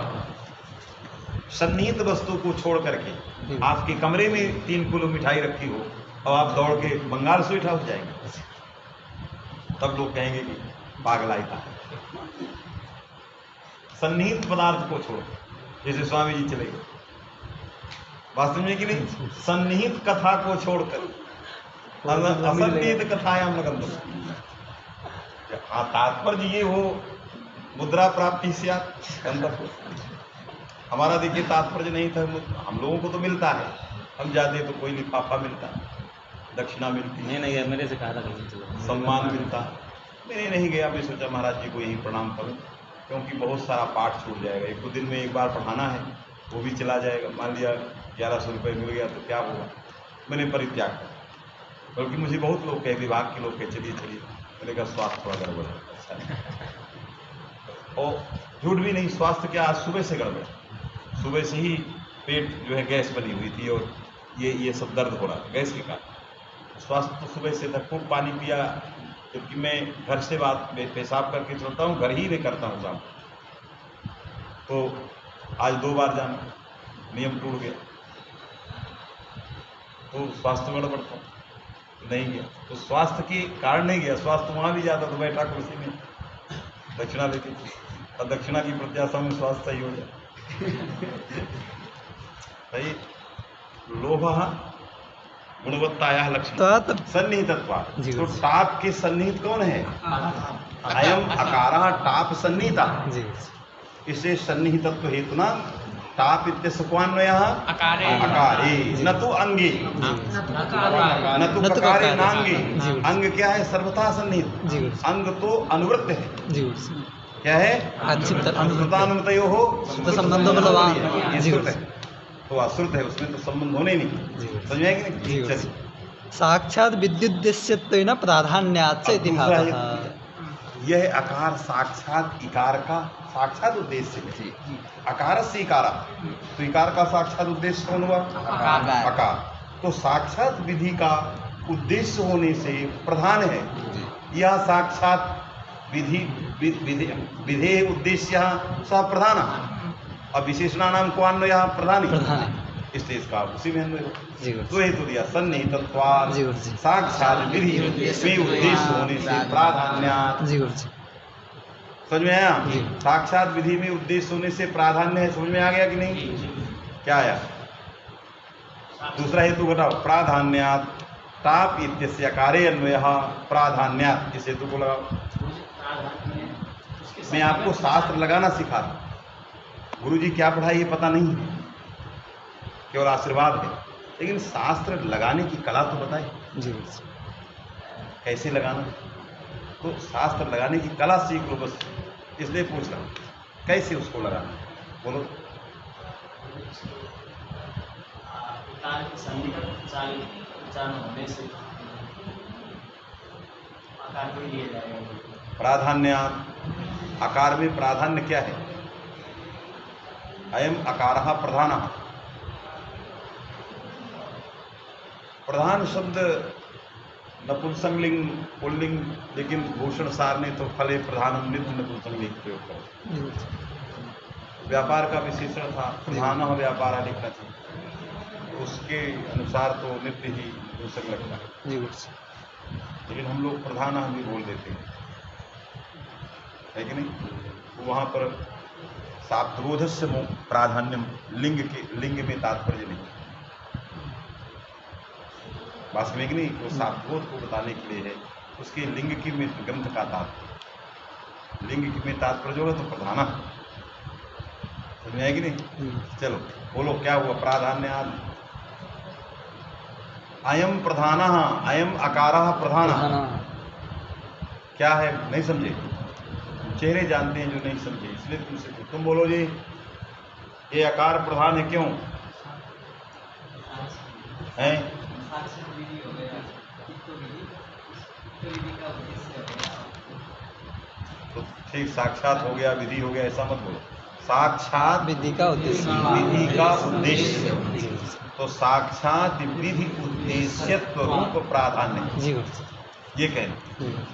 B: सन्निहित वस्तु को छोड़ करके आपके कमरे में 3 किलो मिठाई रखी हो और आप दौड़ के बंगाल स्वीट हाउस जाएंगे, तब लोग कहेंगे कि पागलाई था। सन्निहित पदार्थ को छोड़, जैसे स्वामी जी चले गए, वास्तव में कि नहीं, सन्निहित कथा को छोड़कर असन्निहित कथायाम लगन दो। हाँ, तात्पर्य ये हो मुद्रा प्राप्ति से हमारा देखिए तात्पर्य नहीं था। हम लोगों को तो मिलता है, हम जाते तो कोई लिफाफा मिलता, दक्षिणा मिलती है,
C: नहीं मेरे से कहा था कहीं चलो,
B: सम्मान मिलता। मैंने नहीं गया, मैं सोचा महाराज जी को यही प्रणाम करूं, क्योंकि बहुत सारा पाठ छूट जाएगा। एक दो दिन में एक बार पढ़ाना है, वो भी चला जाएगा। मान लिया 1100 रुपये मिल गया तो क्या होगा। मैंने परित्याग कर, बल्कि मुझे बहुत लोग कहे, विभाग के लोग कहे चलिए चलिए, मैंने कहा स्वास्थ्य थोड़ा गड़बड़ है, अच्छा नहीं। और झूठ भी नहीं, स्वास्थ्य क्या, आज सुबह से गड़बड़, सुबह से ही पेट जो है गैस बनी हुई थी और ये सब दर्द हो रहा था गैस के कारण। स्वास्थ्य तो सुबह से था, खूब पानी पिया, क्योंकि मैं घर से पेशाब करके चलता हूँ, घर ही में करता हूँ शाम, तो आज 2 बार जाना, नियम टूट गया, तो स्वास्थ्य गड़बड़ था, नहीं गया। तो स्वास्थ्य के कारण नहीं गया, स्वास्थ्य वहाँ भी जाता तो बैठा कुर्सी में, दक्षिणा लेती थी, और दक्षिणा की प्रत्याशा में स्वास्थ्य सही हो जाए। सही, लोभ गुणवत्ताया लक्षण सन्निहितत्वा। तो टाप के सन्निहित कौन है? अयम अकारा टाप सन्निहिता, इसे सन्निहितत्व हेतुना टाप इत्यस्य क्वान्वयः अकारे न तो अंगे न तो ककारे नांगे। अंग क्या है? सर्वथा सन्निहित। अंग तो अनुवृत्त है, क्या है? अनुवृत्तानुवृत्तयो हो
A: संबंधो बलवान,
B: तो अश्रुत है, उसमें तो संबंध होने नहीं। समझ में आएगी नहीं? चलिए,
A: साक्षात विद्युद्देश्यत्वेन प्राधान्यात् इति भावः।
B: यह आकार साक्षात इकार का साक्षात उद्देश्य है। आकार से इकारा, तो इकार का साक्षात उद्देश्य कौन हुआ? आकार। तो साक्षात विधि का उद्देश्य होने से प्रधान है। यह साक्षात विधे उद्देश्य सह प्रधान, अब विशेषणानाम को अन्वयः प्रधान, इसलिए इसका उसी में अन्वय। तो हेतु दिया सन्निहितत्वात् साक्षात विधि में उद्देश्य होने से प्राधान्यात्। समझ में आया? साक्षात विधि में उद्देश्य होने से प्राधान्य है। समझ में आ गया कि नहीं? क्या आया? दूसरा हेतु घटाओ, प्राधान्यात् टाप इत्यस्य अकारे अन्वयः प्राधान्यात्। इस हेतु को लगाओ। मैं आपको शास्त्र लगाना सिखा रहा हूं। गुरु जी क्या पढ़ाई ये पता नहीं है, केवल आशीर्वाद है, लेकिन शास्त्र लगाने की कला तो बताए कैसे लगाना। तो शास्त्र लगाने की कला सीख लो, बस इसलिए पूछ रहा हूँ कैसे उसको लगाना। बोलो। प्राधान्य, आकार में प्राधान्य क्या है? अयम अकारः प्रधानः। प्रधान शब्द नपुंसकलिंग पुल्लिंग, लेकिन भूषण सार ने तो फले प्रधानम नित्य नपुंसकलिंग प्रयोग किया। व्यापार का विशेषण था, प्रधान व्यापार लिखना था, उसके अनुसार तो नित्य ही नपुंसक लगता है, लेकिन हम लोग प्रधान भी बोल देते हैं, है कि नहीं? तो वहाँ पर शाब्दरोधस्य प्राधान्यम, लिंग में तात्पर्य नहीं, वास्तव में कि नहीं, वो शाब्दबोध को बताने के लिए है, उसके लिंग की में ग्रंथ का तात्पर्य, लिंग में तात्पर्य होगा तो प्रधाना। समझ में आएगी नहीं? चलो बोलो क्या हुआ? प्राधान्यात् अयम प्रधानः, अयम अकारः प्रधानः। क्या है? नहीं समझे? चेहरे जानते हैं जो नहीं समझे, इसलिए तुमसे तुम बोलो जी ये आकार प्रधान है, क्यों है? तो ठीक, साक्षात हो गया, विधि हो गया, ऐसा मत बोलो। साक्षात
A: विधि का उद्देश्य,
B: विधि का उद्देश्य, तो साक्षात विधि उद्देश्यत्व रूप प्राधान्य। ये कहना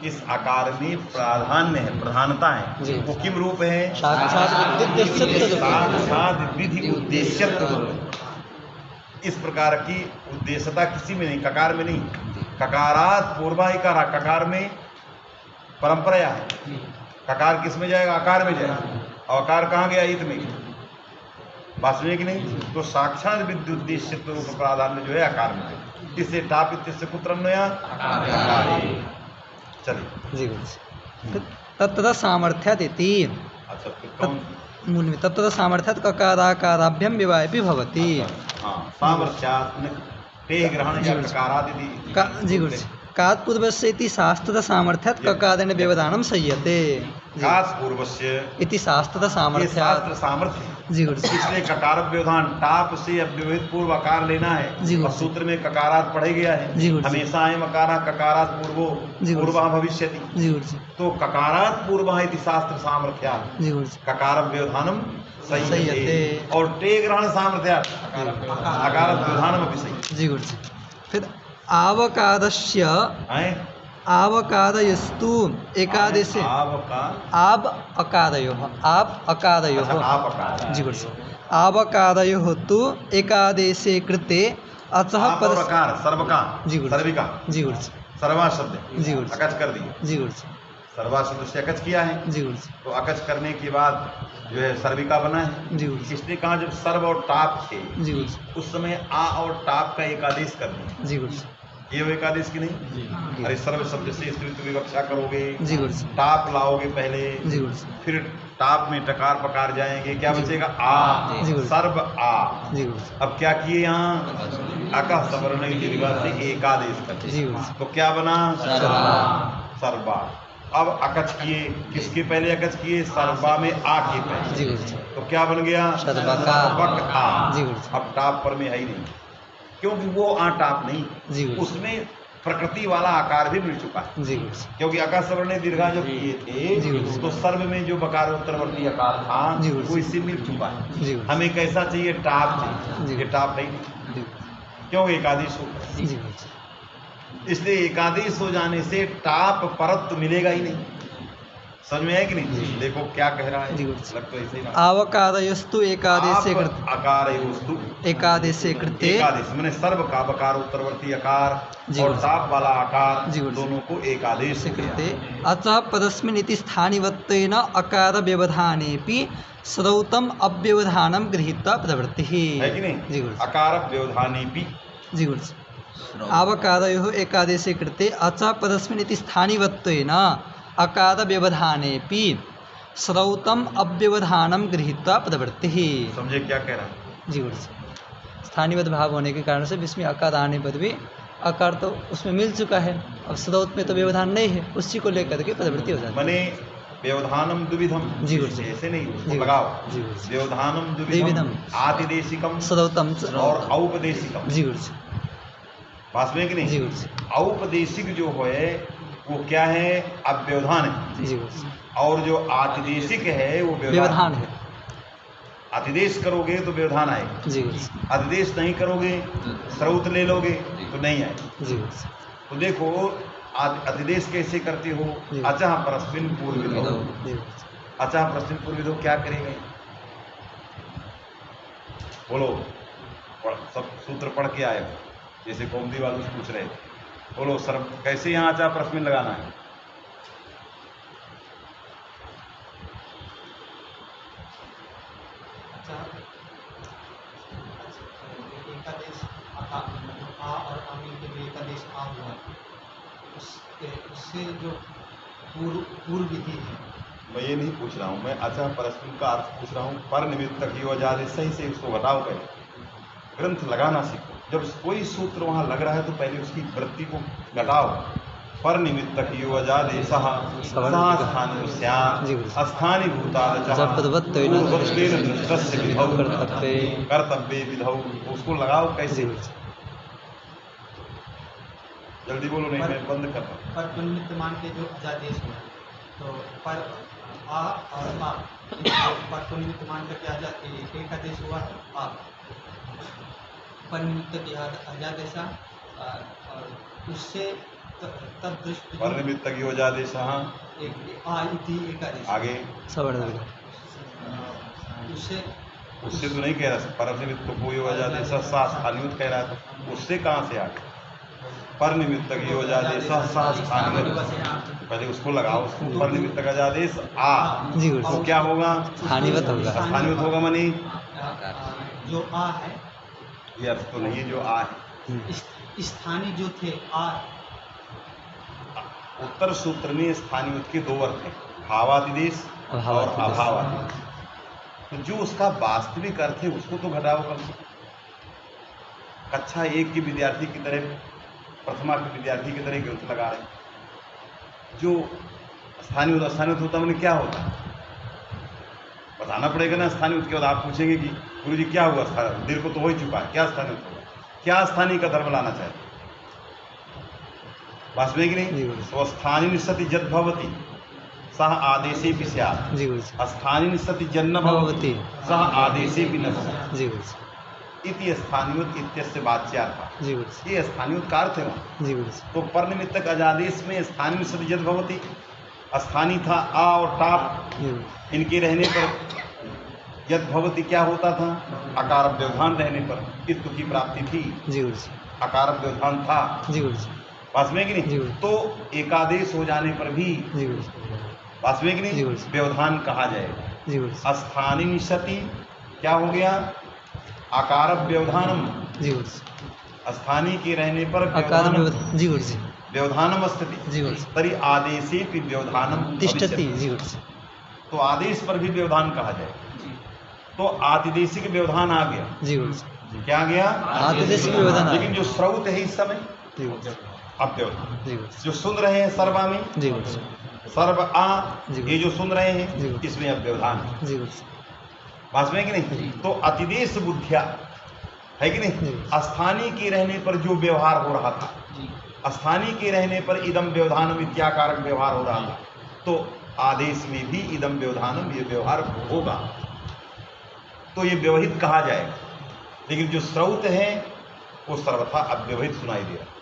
B: इस आकार में प्राधान्य है, प्रधानता है।
A: जी।
B: वो किम रूप है?
A: साक्षात विद्युत
B: साक्षात विधि उद्देश्यत्व। इस प्रकार की उद्देश्यता किसी में नहीं, ककार में नहीं। ककारात पूर्वाधिकारा, ककार में परंपरा है। ककार किस में जाएगा? आकार में जाएगा। और आकार कहाँ गया? इत में। बात सुनिए कि नहीं? तो साक्षात विद्युत उद्देश्यत्व रूप प्राधान्य जो है आकार में है। इससे टाप इत्यस्य कुत्र अन्वया? चलिए
A: जी गुरुजी। तत्तदा सामर्थ्यात् इति।
B: अच्छा, फिर कौन?
A: मूल में तत्तदा सामर्थ्यात् ककाराकाराभ्यम विवाहेपि भवति।
B: हाँ, सामर्थ्यात् टेह ग्रहण या ककारादि।
A: जी गुरुजी। कात् पूर्वस्य इति शास्त्रतः सामर्थ्यात् ककादेन व्यवधानं संयते।
B: कात् पूर्वस्य
A: इति शास्त्रतः
B: ये
A: सामर्थ्यात्।
B: शास्त्र सामर्थ्य।
A: जी गुरुजी।
B: इसलिए ककार व्यवधान टाप से अव्यवहित पूर्व आकार लेना है।
A: जी
B: और
A: गुरुजी।
B: सूत्र में ककारात पढ़े गया है।
A: जी गुरुजी।
B: हमेशा है मकारा ककारात पूर्वो
A: जी गुरुजी।
B: पूर्वा भविष्यति।
A: जी गुरुजी।
B: तो ककारात पूर्व इति शास्त्र सामर्थ्यात्
A: जी गुरुजी।
B: ककार व्यवधानम संयते।
A: संयते।
B: और टे ग्रहण सामर्थ्यात् अकार व्यवधानम अपि संयते।
A: जी गुरुजी। फिर आवकादस्य
B: हैं?
A: आवकादयस्तु एकादेशे आब अकादयोः
B: अच्छा, आप अकार।
A: जी गुरुजी। आवकादयोः तु एकादेशे कृते अचः
B: आप और
A: पदस्य।
B: अकार सर्वका
A: जी गुरुजी।
B: सर्विका
A: जी गुरुजी।
B: सर्वा शब्द
A: जी गुरुजी।
B: अकच कर दिए।
A: जी गुरुजी।
B: सर्वा शब्द से अकच किया है।
A: जी गुरुजी।
B: तो अकच करने के बाद जो है सर्विका बना है।
A: जी गुरुजी।
B: इसने कहा जब सर्व और टाप थे
A: जी गुरुजी।
B: उस समय आ और टाप का एक आदेश कर दिया।
A: जी गुरुजी।
B: ये वो एक आदेश की नहीं? अरे सर्व शब्द से स्त्रीत्व विवक्षा करोगे,
A: जी गुरुजी।
B: टाप लाओगे पहले,
A: जी गुरुजी।
B: फिर टाप में टकार पकार जाएंगे, क्या
A: जी।
B: बचेगा?
A: जी
B: आ।
A: गुरुजी।
B: सर्व आ।
A: जी गुरुजी।
B: अब क्या किए यहाँ? अकः सवर्ण दीर्घ से एकादेश कर
A: जी
B: दिया।
A: गुरुजी।
B: तो क्या बना?
A: सर्वा।
B: सर्वा। अब अकच किए, किसके पहले अकच किए? सर्वा में आ के पहले।
A: जी गुरुजी।
B: तो क्या बन गया?
A: सर्वका।
B: सर्वक आ।
A: जी गुरुजी।
B: अब टाप पर में है ही नहीं, क्योंकि वो आ टाप नहीं,
A: जी गुरुजी।
B: उसमें प्रकृति वाला आकार भी मिल चुका है।
A: जी गुरुजी।
B: क्योंकि अका सवर्ण दीर्घा जो किए
A: जी
B: थे
A: गुरुजी।
B: तो सर्व में जो बकारोत्तरवर्ती आकार था
A: जी गुरुजी।
B: वो इससे मिल चुका है।
A: जी गुरुजी।
B: हमें कैसा चाहिए? टाप
A: जी।
B: चाहिए। ये टाप नहीं,
A: जी
B: क्यों? एकादेश हो।
A: जी गुरुजी।
B: इसलिए एकादेश हो जाने से टाप परत्व मिलेगा ही नहीं। समझ में है कि नहीं? देखो क्या कह रहा है।
A: जी गुरुजी।
B: लग तो ऐसे ही रहा।
A: आवकादयस्तु एकादेशे कृते
B: आकार वस्तु
A: एकादेशे कृते।
B: एकादेश मैंने सर्व का बकार उत्तरवर्ती आकार
A: जी
B: और
A: गुरुजी।
B: टाप वाला आकार
A: जी गुरुजी।
B: दोनों को एकादेश
A: से
B: हो गया।
A: कृते अतः पदस्मिन् इति स्थानिवत्वेन अकार व्यवधानेपि श्रौतम अव्यवधानं गृहीत्वा प्रवृत्तिः।
B: है कि नहीं?
A: जी गुरुजी।
B: अकार व्यवधानी भी।
A: जी गुरुजी। आवकादयोः एकादेशे कृते अचः पदस्मिन् इति स्थानिवत्वेन अकार व्यवधानेपि श्रौतम अव्यवधानं गृहीत्वा प्रवृत्तिः।
B: समझे क्या कह रहा है?
A: जी गुरुजी। स्थानीय भाव होने के कारण से इसमें अकार आने पर भी आकार तो उसमें मिल चुका है, अब स्रोत में तो व्यवधान नहीं है, उसी को लेकर के प्रवृत्ति हो जाती है।
B: मने व्यवधानम दुविधम।
A: जी गुरुजी।
B: ऐसे नहीं, उसको
A: जी
B: लगाओ।
A: जी गुरुजी।
B: व्यवधानम
A: द्विविधम।
B: दुविधम, आतिदेशिकम
A: श्रौतम
B: और औपदेशिकम।
A: जी गुरुजी।
B: पास में कि
A: जी
B: नहीं?
A: गुरुजी।
B: औपदेशिक जो है वो क्या है? अव्यवधान है।
A: जी गुरुजी।
B: और जो आतिदेशिक है वो
A: व्यवधान है।
B: अतिदेश करोगे तो व्यवधान आएगा।
A: जी गुरुजी।
B: अतिदेश नहीं करोगे, स्रोत ले लोगे तो नहीं आएगा।
A: जी गुरुजी।
B: तो देखो अतिदेश कैसे करते हो?
A: जी।
B: अचः परस्मिन् पूर्वविधौ।
A: जी गुरुजी।
B: अचः परस्मिन् पूर्वविधौ क्या करेंगे? बोलो, सब सूत्र पढ़ के आए हो, जैसे कौमदी वालों से पूछ रहे थे। बोलो सर, कैसे यहाँ अचः परस्मिन् लगाना है?
D: एकादेश आ और आमिल के लिए एकादेश आ हुआ, उससे जो पूर्व विधि है।
B: मैं ये नहीं पूछ रहा हूँ, मैं अचः परस्मिन् का अर्थ पूछ रहा हूँ। पर निमित्तक यो अजादि सही से उसको घटाओ, पहले ग्रंथ लगाना सीखो। जब कोई सूत्र वहाँ लग रहा है तो पहले उसकी वृत्ति को घटाओ। पर निमित्तक यो अजादि सह स्थानीय
A: जी गुरुजी।
B: अस्थानी भूतादचः
A: जपदवत्तेन
B: पूर्वत्वेन दृष्टस्य विधौ
A: कर्तव्ये।
B: कर्तव्ये विधौ। उसको लगाओ
A: जी
B: कैसे?
A: गुरुजी।
B: जल्दी बोलो, नहीं मैं बंद कर रहा हूँ।
D: पर पुनिमित्त मान के जो अजादेश हुआ, तो पर आ और आ, पर पुनिमित्त मान करके एकादेश हुआ आ, पर निमित्त के अजादेशा और उससे तदृष्टि
B: पर निमित्तक योजादेश
D: एक आ इति एकादेश
B: आगे
A: सवर्ण दीर्घ
D: उससे
B: उससे तो नहीं कह रहा, पर निमित्त को योजादेश सा स्थानीय कह रहा था, उससे कहाँ से आगे? पर निमित्तक योजादेश सा स्थानीय, पहले उसको लगाओ, उसको पर निमित्तक अजादेश आ,
A: जी
B: तो
A: गुरु
B: क्या होगा?
A: हानिवत होगा।
B: स्थानीय होगा मनी,
D: जो आ है
B: ये अर्थ तो नहीं है जो आ है।
D: स्थानीय जो थे आ
B: उत्तर सूत्र में स्थानीय के दो अर्थ हैं, भावातिदेश और
A: अभावातिदेश।
B: अभावातिदेश। तो जो उसका वास्तविक अर्थ है उसको तो घटाओ कम से कम। कक्षा 1 के विद्यार्थी की तरह, प्रथमा के विद्यार्थी की तरह ग्रंथ लगा रहे। जो स्थानीय होता मैंने क्या होता बताना पड़ेगा ना। स्थानीय उसके बाद आप पूछेंगे कि गुरु जी क्या हुआ, देर को तो हो ही चुका है, क्या स्थानीय होगा, क्या स्थानीय का धर्म लाना चाहते वास्तविक नहीं। तो स्थानीय सति जद भवति सह आदेशे भी स्यात्,
A: जी गुरु
B: स्थानीय सति जन्न भवति सह आदेशे भी न भवति
A: जी गुरु
B: इति स्थानीयोत इत्यस्य वाच्यार्थ।
A: जी गुरु
B: ये स्थानीयोत का अर्थ है वहाँ।
A: जी गुरु
B: तो पर निमित्तक अजादेश में स्थानीय सति जद भवति, स्थानीय था आ और टाप,
A: जी गुरु
B: इनके रहने पर यद भवति क्या होता था? अकार व्यवधान रहने पर इत्तु की प्राप्ति थी।
A: जी गुरु
B: अकार व्यवधान था
A: जी गुरु
B: वास्तविक कि
A: जी
B: नहीं।
A: गुरु।
B: तो एकादेश हो जाने पर भी
A: जी गुरु
B: वास्तविक कि
A: जी
B: नहीं
A: गुरु।
B: व्यवधान कहा जाएगा।
A: जी गुरु
B: स्थानीय सति क्या हो गया? आकार व्यवधानम,
A: जी गुरु
B: स्थानीय के रहने पर
A: अकार
B: व्यवधानम,
A: जी गुरु
B: व्यवधानम स्थिति
A: जी गुरु
B: तरी आदेशे भी व्यवधानम
A: तिष्ठति
B: भविष्यति।
A: जी गुरु
B: तो आदेश पर भी व्यवधान कहा जाएगा। तो आतिदेशिक व्यवधान आ गया।
A: जी गुरु
B: क्या आ गया?
A: आतिदेशिक व्यवधान आ
B: लेकिन जो श्रौत है इस समय
A: जी गुरु
B: अब व्यवधान,
A: जी गुरु
B: जो सुन रहे हैं सर्वा में
A: जी गुरु
B: सर्व आ,
A: जी।
B: ये जो सुन रहे
A: जी।
B: हैं इसमें अब व्यवधान है
A: जी गुरु
B: वास्तव में कि नहीं। तो अतिदेश बुद्धिया है कि नहीं,
A: जी।
B: स्थानीय के रहने पर जो व्यवहार हो रहा था, स्थानीय के रहने पर इदम व्यवधानम इत्याकारक व्यवहार हो रहा था, तो आदेश में भी इदम व्यवधानम ये व्यवहार होगा, तो ये व्यवहित कहा जाएगा। लेकिन जो श्रौत है वो सर्वथा अव्यवहित सुनाई दे रहा है।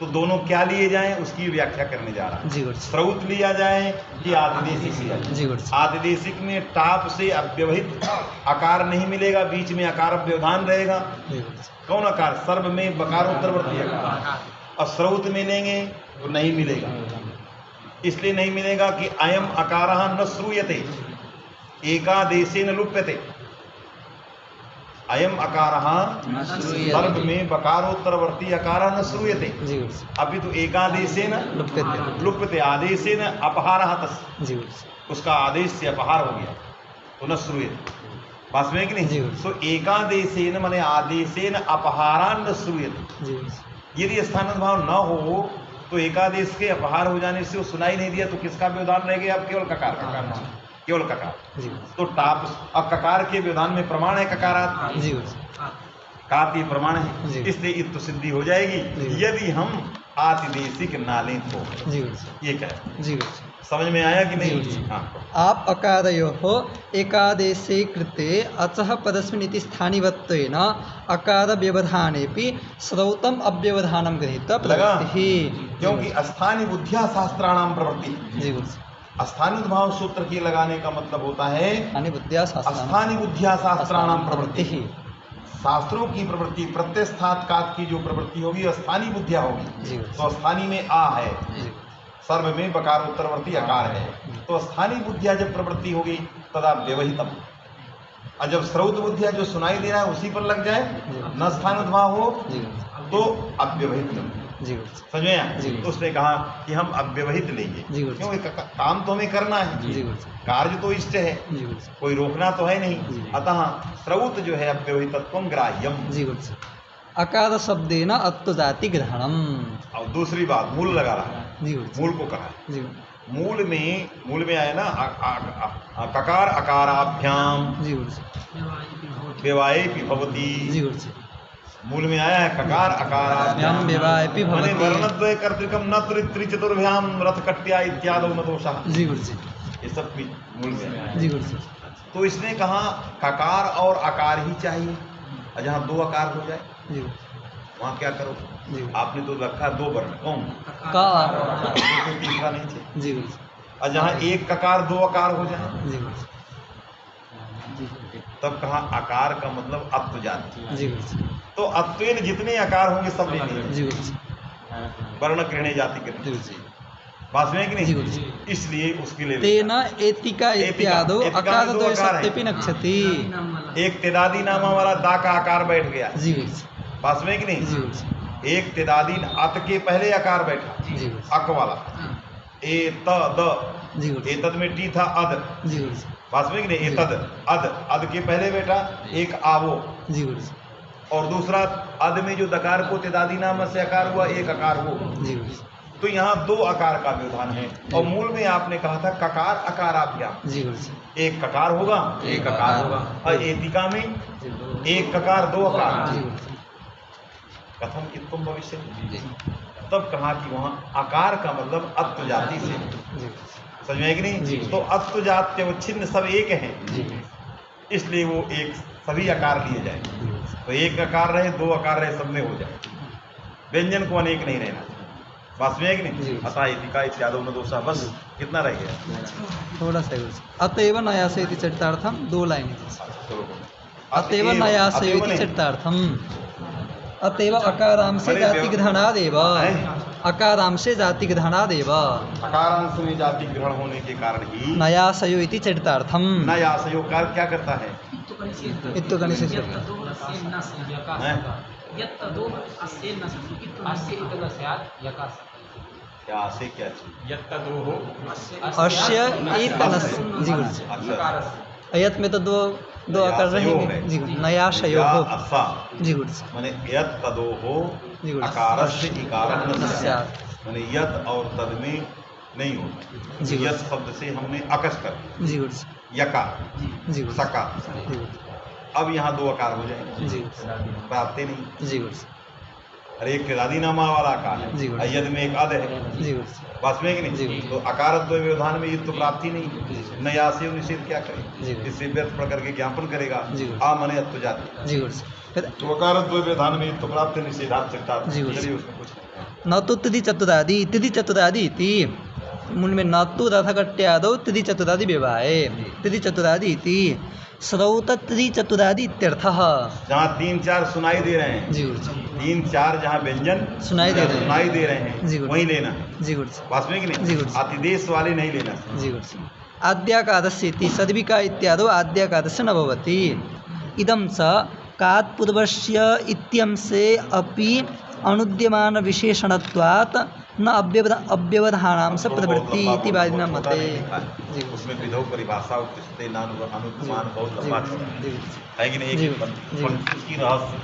B: तो दोनों क्या लिए जाएं उसकी व्याख्या करने जा रहा है।
A: जी गुरु
B: श्रौत लिया जाए कि आतिदेशिक लिया जाए।
A: जी गुरु
B: आतिदेशिक में टाप से अव्यवहित आकार नहीं मिलेगा, बीच में आकार व्यवधान रहेगा।
A: जी गुरु
B: कौन आकार? सर्व में बकारोत्तरवर्ती आकार। और श्रौत में लेंगे तो नहीं मिलेगा। इसलिए नहीं मिलेगा कि अयम अकारः न श्रूयते एकादेशेन लुप्यते। अयम अकारः
C: न श्रूयते।
B: सर्व में बकारोत्तरवर्ती आकारः न श्रूयते
A: जी गुरु
B: अभी तो एकादेशेन
A: लुप्यते
B: लुप्यते, आदेशेन अपहारः तस्य,
A: जी गुरु
B: उसका आदेश से अपहार हो गया तो न श्रूयते वास्तव में कि
A: जी।
B: नहीं। तो एकादेशेन माने आदेशेन अपहारान न श्रूयते।
A: जी गुरु
B: यदि स्थानोद्भाव न हो तो एकादेश के अपहार हो जाने से वो सुनाई नहीं दिया तो किसका व्यवधान रह गया? अब केवल ककार का, केवल ककार।
A: जी
B: तो टाप अब ककार के व्यवधान में प्रमाण है ककारात,
A: जी गुरु
B: कात ये प्रमाण
A: जी।
B: है, इसलिए इत तो सिद्धि हो जाएगी
A: जी।
B: यदि हम आतिदेशिक नाले तो।
A: जी गुरु
B: ये क्या है?
A: जी गुरु
B: समझ में आया कि
A: जी।
B: नहीं? हाँ
A: आप अकारयोः एकादेशे कृते अचः पदस्मिन् इति स्थानिवत्वेन अकार व्यवधानेपि श्रौतम अव्यवधानं गृहीत्वा
B: लगा?
A: प्रवृत्तिः।
B: क्योंकि स्थानीय बुद्धिया शास्त्राणाम प्रवृत्ति।
A: जी गुरु
B: स्थानीय भाव सूत्र के लगाने का मतलब होता है
A: स्थानीय बुद्धिया शास्त्राणां
B: स्थानीय बुद्धिया शास्त्राणाम प्रवृत्ति।
A: प्रवृत्तिः।
B: शास्त्रों की प्रवृत्ति प्रत्यस्थात कात की जो प्रवृत्ति होगी स्थानीय बुद्धिया होगी।
A: जी गुरु
B: तो स्थानीय में आ है,
A: जी
B: सर्व में बकार उत्तरवर्ती आकार है, तो स्थानीय बुद्धिया जब प्रवृत्ति होगी तदा व्यवहितम। और जब श्रौत बुद्धिया जो सुनाई दे रहा है उसी पर लग जाए, न स्थानोद्भाव हो
A: जी गुरु
B: तो अव्यवहित।
A: जी गुरु
B: समझ में आया?
A: जी।
B: तो उसने कहा कि हम अव्यवहित लेंगे,
A: जी गुरु
B: क्योंकि काम तो हमें करना है,
A: जी गुरु
B: कार्य तो इष्ट है,
A: जी गुरु
B: कोई रोकना तो है
A: जी।
B: नहीं। अतः श्रौत जो है अव्यवहितत्वम ग्राह्यम।
A: जी गुरु अकार शब्देन अत्व जाति ग्रहणम।
B: और दूसरी बात मूल लगा रहा है,
A: जी गुरु
B: मूल को कहा।
A: जी
B: मूल में आया ना ककार अकाराभ्याम
A: जी गुरु
B: व्यवायेपि भवति।
A: जी गुरु
B: मूल में आया है ककार अकाराभ्याम
A: व्याम व्यवायेपि
B: माने
A: भवति।
B: वर्णद्वय कर्तृकम न त्रिचतुर्भ्याम रथकट्या इत्यादि न दोषः।
A: जी गुरु जी
B: ये सब भी मूल में आया है।
A: जी गुरु जी
B: तो इसने कहा ककार और आकार ही चाहिए, और जहाँ दो आकार हो जाए
A: जी
B: वहाँ क्या करो?
A: जी
B: आपने तो रखा दो वर्ण, कौन?
A: का
B: तो तीसरा नहीं चाहिए।
A: जी गुरु जी
B: और जहाँ एक ककार दो आकार हो जाए
A: जी गुरु
B: तब कहा आकार का मतलब अत्व जाति।
A: जी गुरु जी
B: तो अत्वेन जितने आकार होंगे सब लेने हैं।
A: जी गुरु जी
B: वर्ण कृणे जाति
A: जी
B: कृणे
A: गुरु जी
B: बात में है कि
A: जी
B: नहीं?
A: गुरु जी
B: इसलिए उसके लिए
A: तेन एतिका इत्यादो
B: एतिका में
A: अकार
B: दो
A: द्वय
B: आकार है।
A: सत्यपि नक्षति
B: एक तेदादी नामा वाला दा का आकार बैठ गया।
A: जी गुरु जी
B: बात में है कि
A: जी
B: नहीं?
A: गुरु जी
B: एक तेदादी अत के पहले आकार बैठा
A: जी गुरु
B: अक वाला ए त द
A: जी गुरु जी
B: एतद में टी था अद।
A: जी गुरु जी
B: बात में कि नहीं? एतद अद अद के पहले बैठा एक आवो
A: जी गुरु जी
B: और दूसरा अद में जो दकार को तेदादी नाम से आकार हुआ एक आकार वो।
A: जी गुरु जी
B: तो यहाँ दो आकार का व्यवधान है और मूल में आपने कहा था ककार अकाराभ्याम।
A: जी गुरु जी
B: एक ककार होगा एक आकार होगा और एतिका में एक ककार दो आकार।
A: जी गुरु जी
B: कथम कितुम भविष्य तब कहा कि वहाँ आकार का मतलब अत्व जाति से।
A: जी
B: समझ में है कि
A: जी।
B: नहीं? तो अत्व जाति वो छिन्न सब एक हैं
A: जी
B: इसलिए वो एक सभी आकार लिए जाए। तो एक आकार रहे दो आकार रहे सब में हो जाए। व्यंजन को अनेक नहीं रहना। बात में है कि
A: जी।
B: नहीं? अतः एतिका इत्यादो न दोषा बस कितना रह गया?
A: थोड़ा सा गुरु जी अतएव नयासे इति चरितार्थम दो लाइन
B: चलो
A: अतएव नयासे
B: अतएव
A: इति
B: नहीं।
A: चरितार्थम अतएव अकाराम से
B: अरे
A: जाति ग्रहणादेव
B: हैं?
A: अकाराम से जाति ग्रहणादेव
B: अकारांश में जाति ग्रहण होने के कारण ही
A: नयासयो इति चरितार्थम
B: न यासयो कार क्या करता है?
A: इत्तुकनि से
B: हैं? क्या से क्या चीज?
E: यत्तदोहो
A: अस्य एतनस जी गुरु जी
B: अच्छा
A: अयत में तो दो आकर रहेंगे जी गुरु नयाशयो
B: या
A: हो
B: असा
A: जी गुरु जी
B: माने यत तदोहो
A: जी गुरु।
B: अकारस्य इकारं न स्यात्।
A: स्यात्।
B: माने यत और तद में नहीं होता।
A: जी।
B: यत शब्द से हमने अकस कर
A: जी गुरु जी
B: यका
A: जी गुरु
B: सका
A: जी गुरु
B: अब यहाँ दो आकार हो जाएंगे
A: जी
B: प्राप्त नहीं।
A: जी गुरु जी
B: और एक तेदादी नामा वाला आकार है
A: जी।
B: और यद में एक अद है।
A: जी गुरु जी
B: बस में कि
A: जी।
B: नहीं? तो अकार व्यवधान में युद्ध तो प्राप्ति नहीं। न यासे निषेध क्या
A: जी।
B: करे? इससे व्यर्थ प्रकार के ज्ञापन करेगा।
A: जी।
B: आ मने अत्व जाति।
A: जी गुरु जी फिर
B: तो अकार व्यवधान में युद्ध तो प्राप्त निषेधार्थ चलता।
A: जी।
B: चलिए उसमें कुछ नहीं।
A: न तो तिथि चतुरादि तिथि चतुरादि इति मूल में न तो तथा कट्यादौ तिथि चतुरादि विवाहे तिथि चतुरादि इति श्रौत तिथि चतुरादि इत्यर्थः।
B: जहाँ तीन चार सुनाई दे रहे हैं
A: जी गुरु जी
B: तीन चार जहाँ व्यंजन
A: सुनाई दे रहे हैं।
B: सुनाई दे रहे
A: जी
B: हैं
A: गुरु।
B: वही लेना है।
A: जी गुरु जी
B: वास्तव में कि
A: जी
B: नहीं?
A: गुरु।
B: अतिदेश वाले नहीं लेना।
A: जी गुरु जी आद्याकादस्य इति सद्विका इत्यादौ आद्याकादस्य न भवति इदं च कात् पूर्वस्य इत्यंशे अपि अनुद्यमान विशेषणत्वात् न अव्यवधानां स प्रवृत्ति इति वादिनां मते। जी गुरु।
B: उसमें विधौ परिभाषा उत्तिष्ठते नानु अनुमान बहुत लंबा
A: जी गुरु जी।
B: है कि नहीं?
A: जी।
B: एक पंक्ति की रहस्य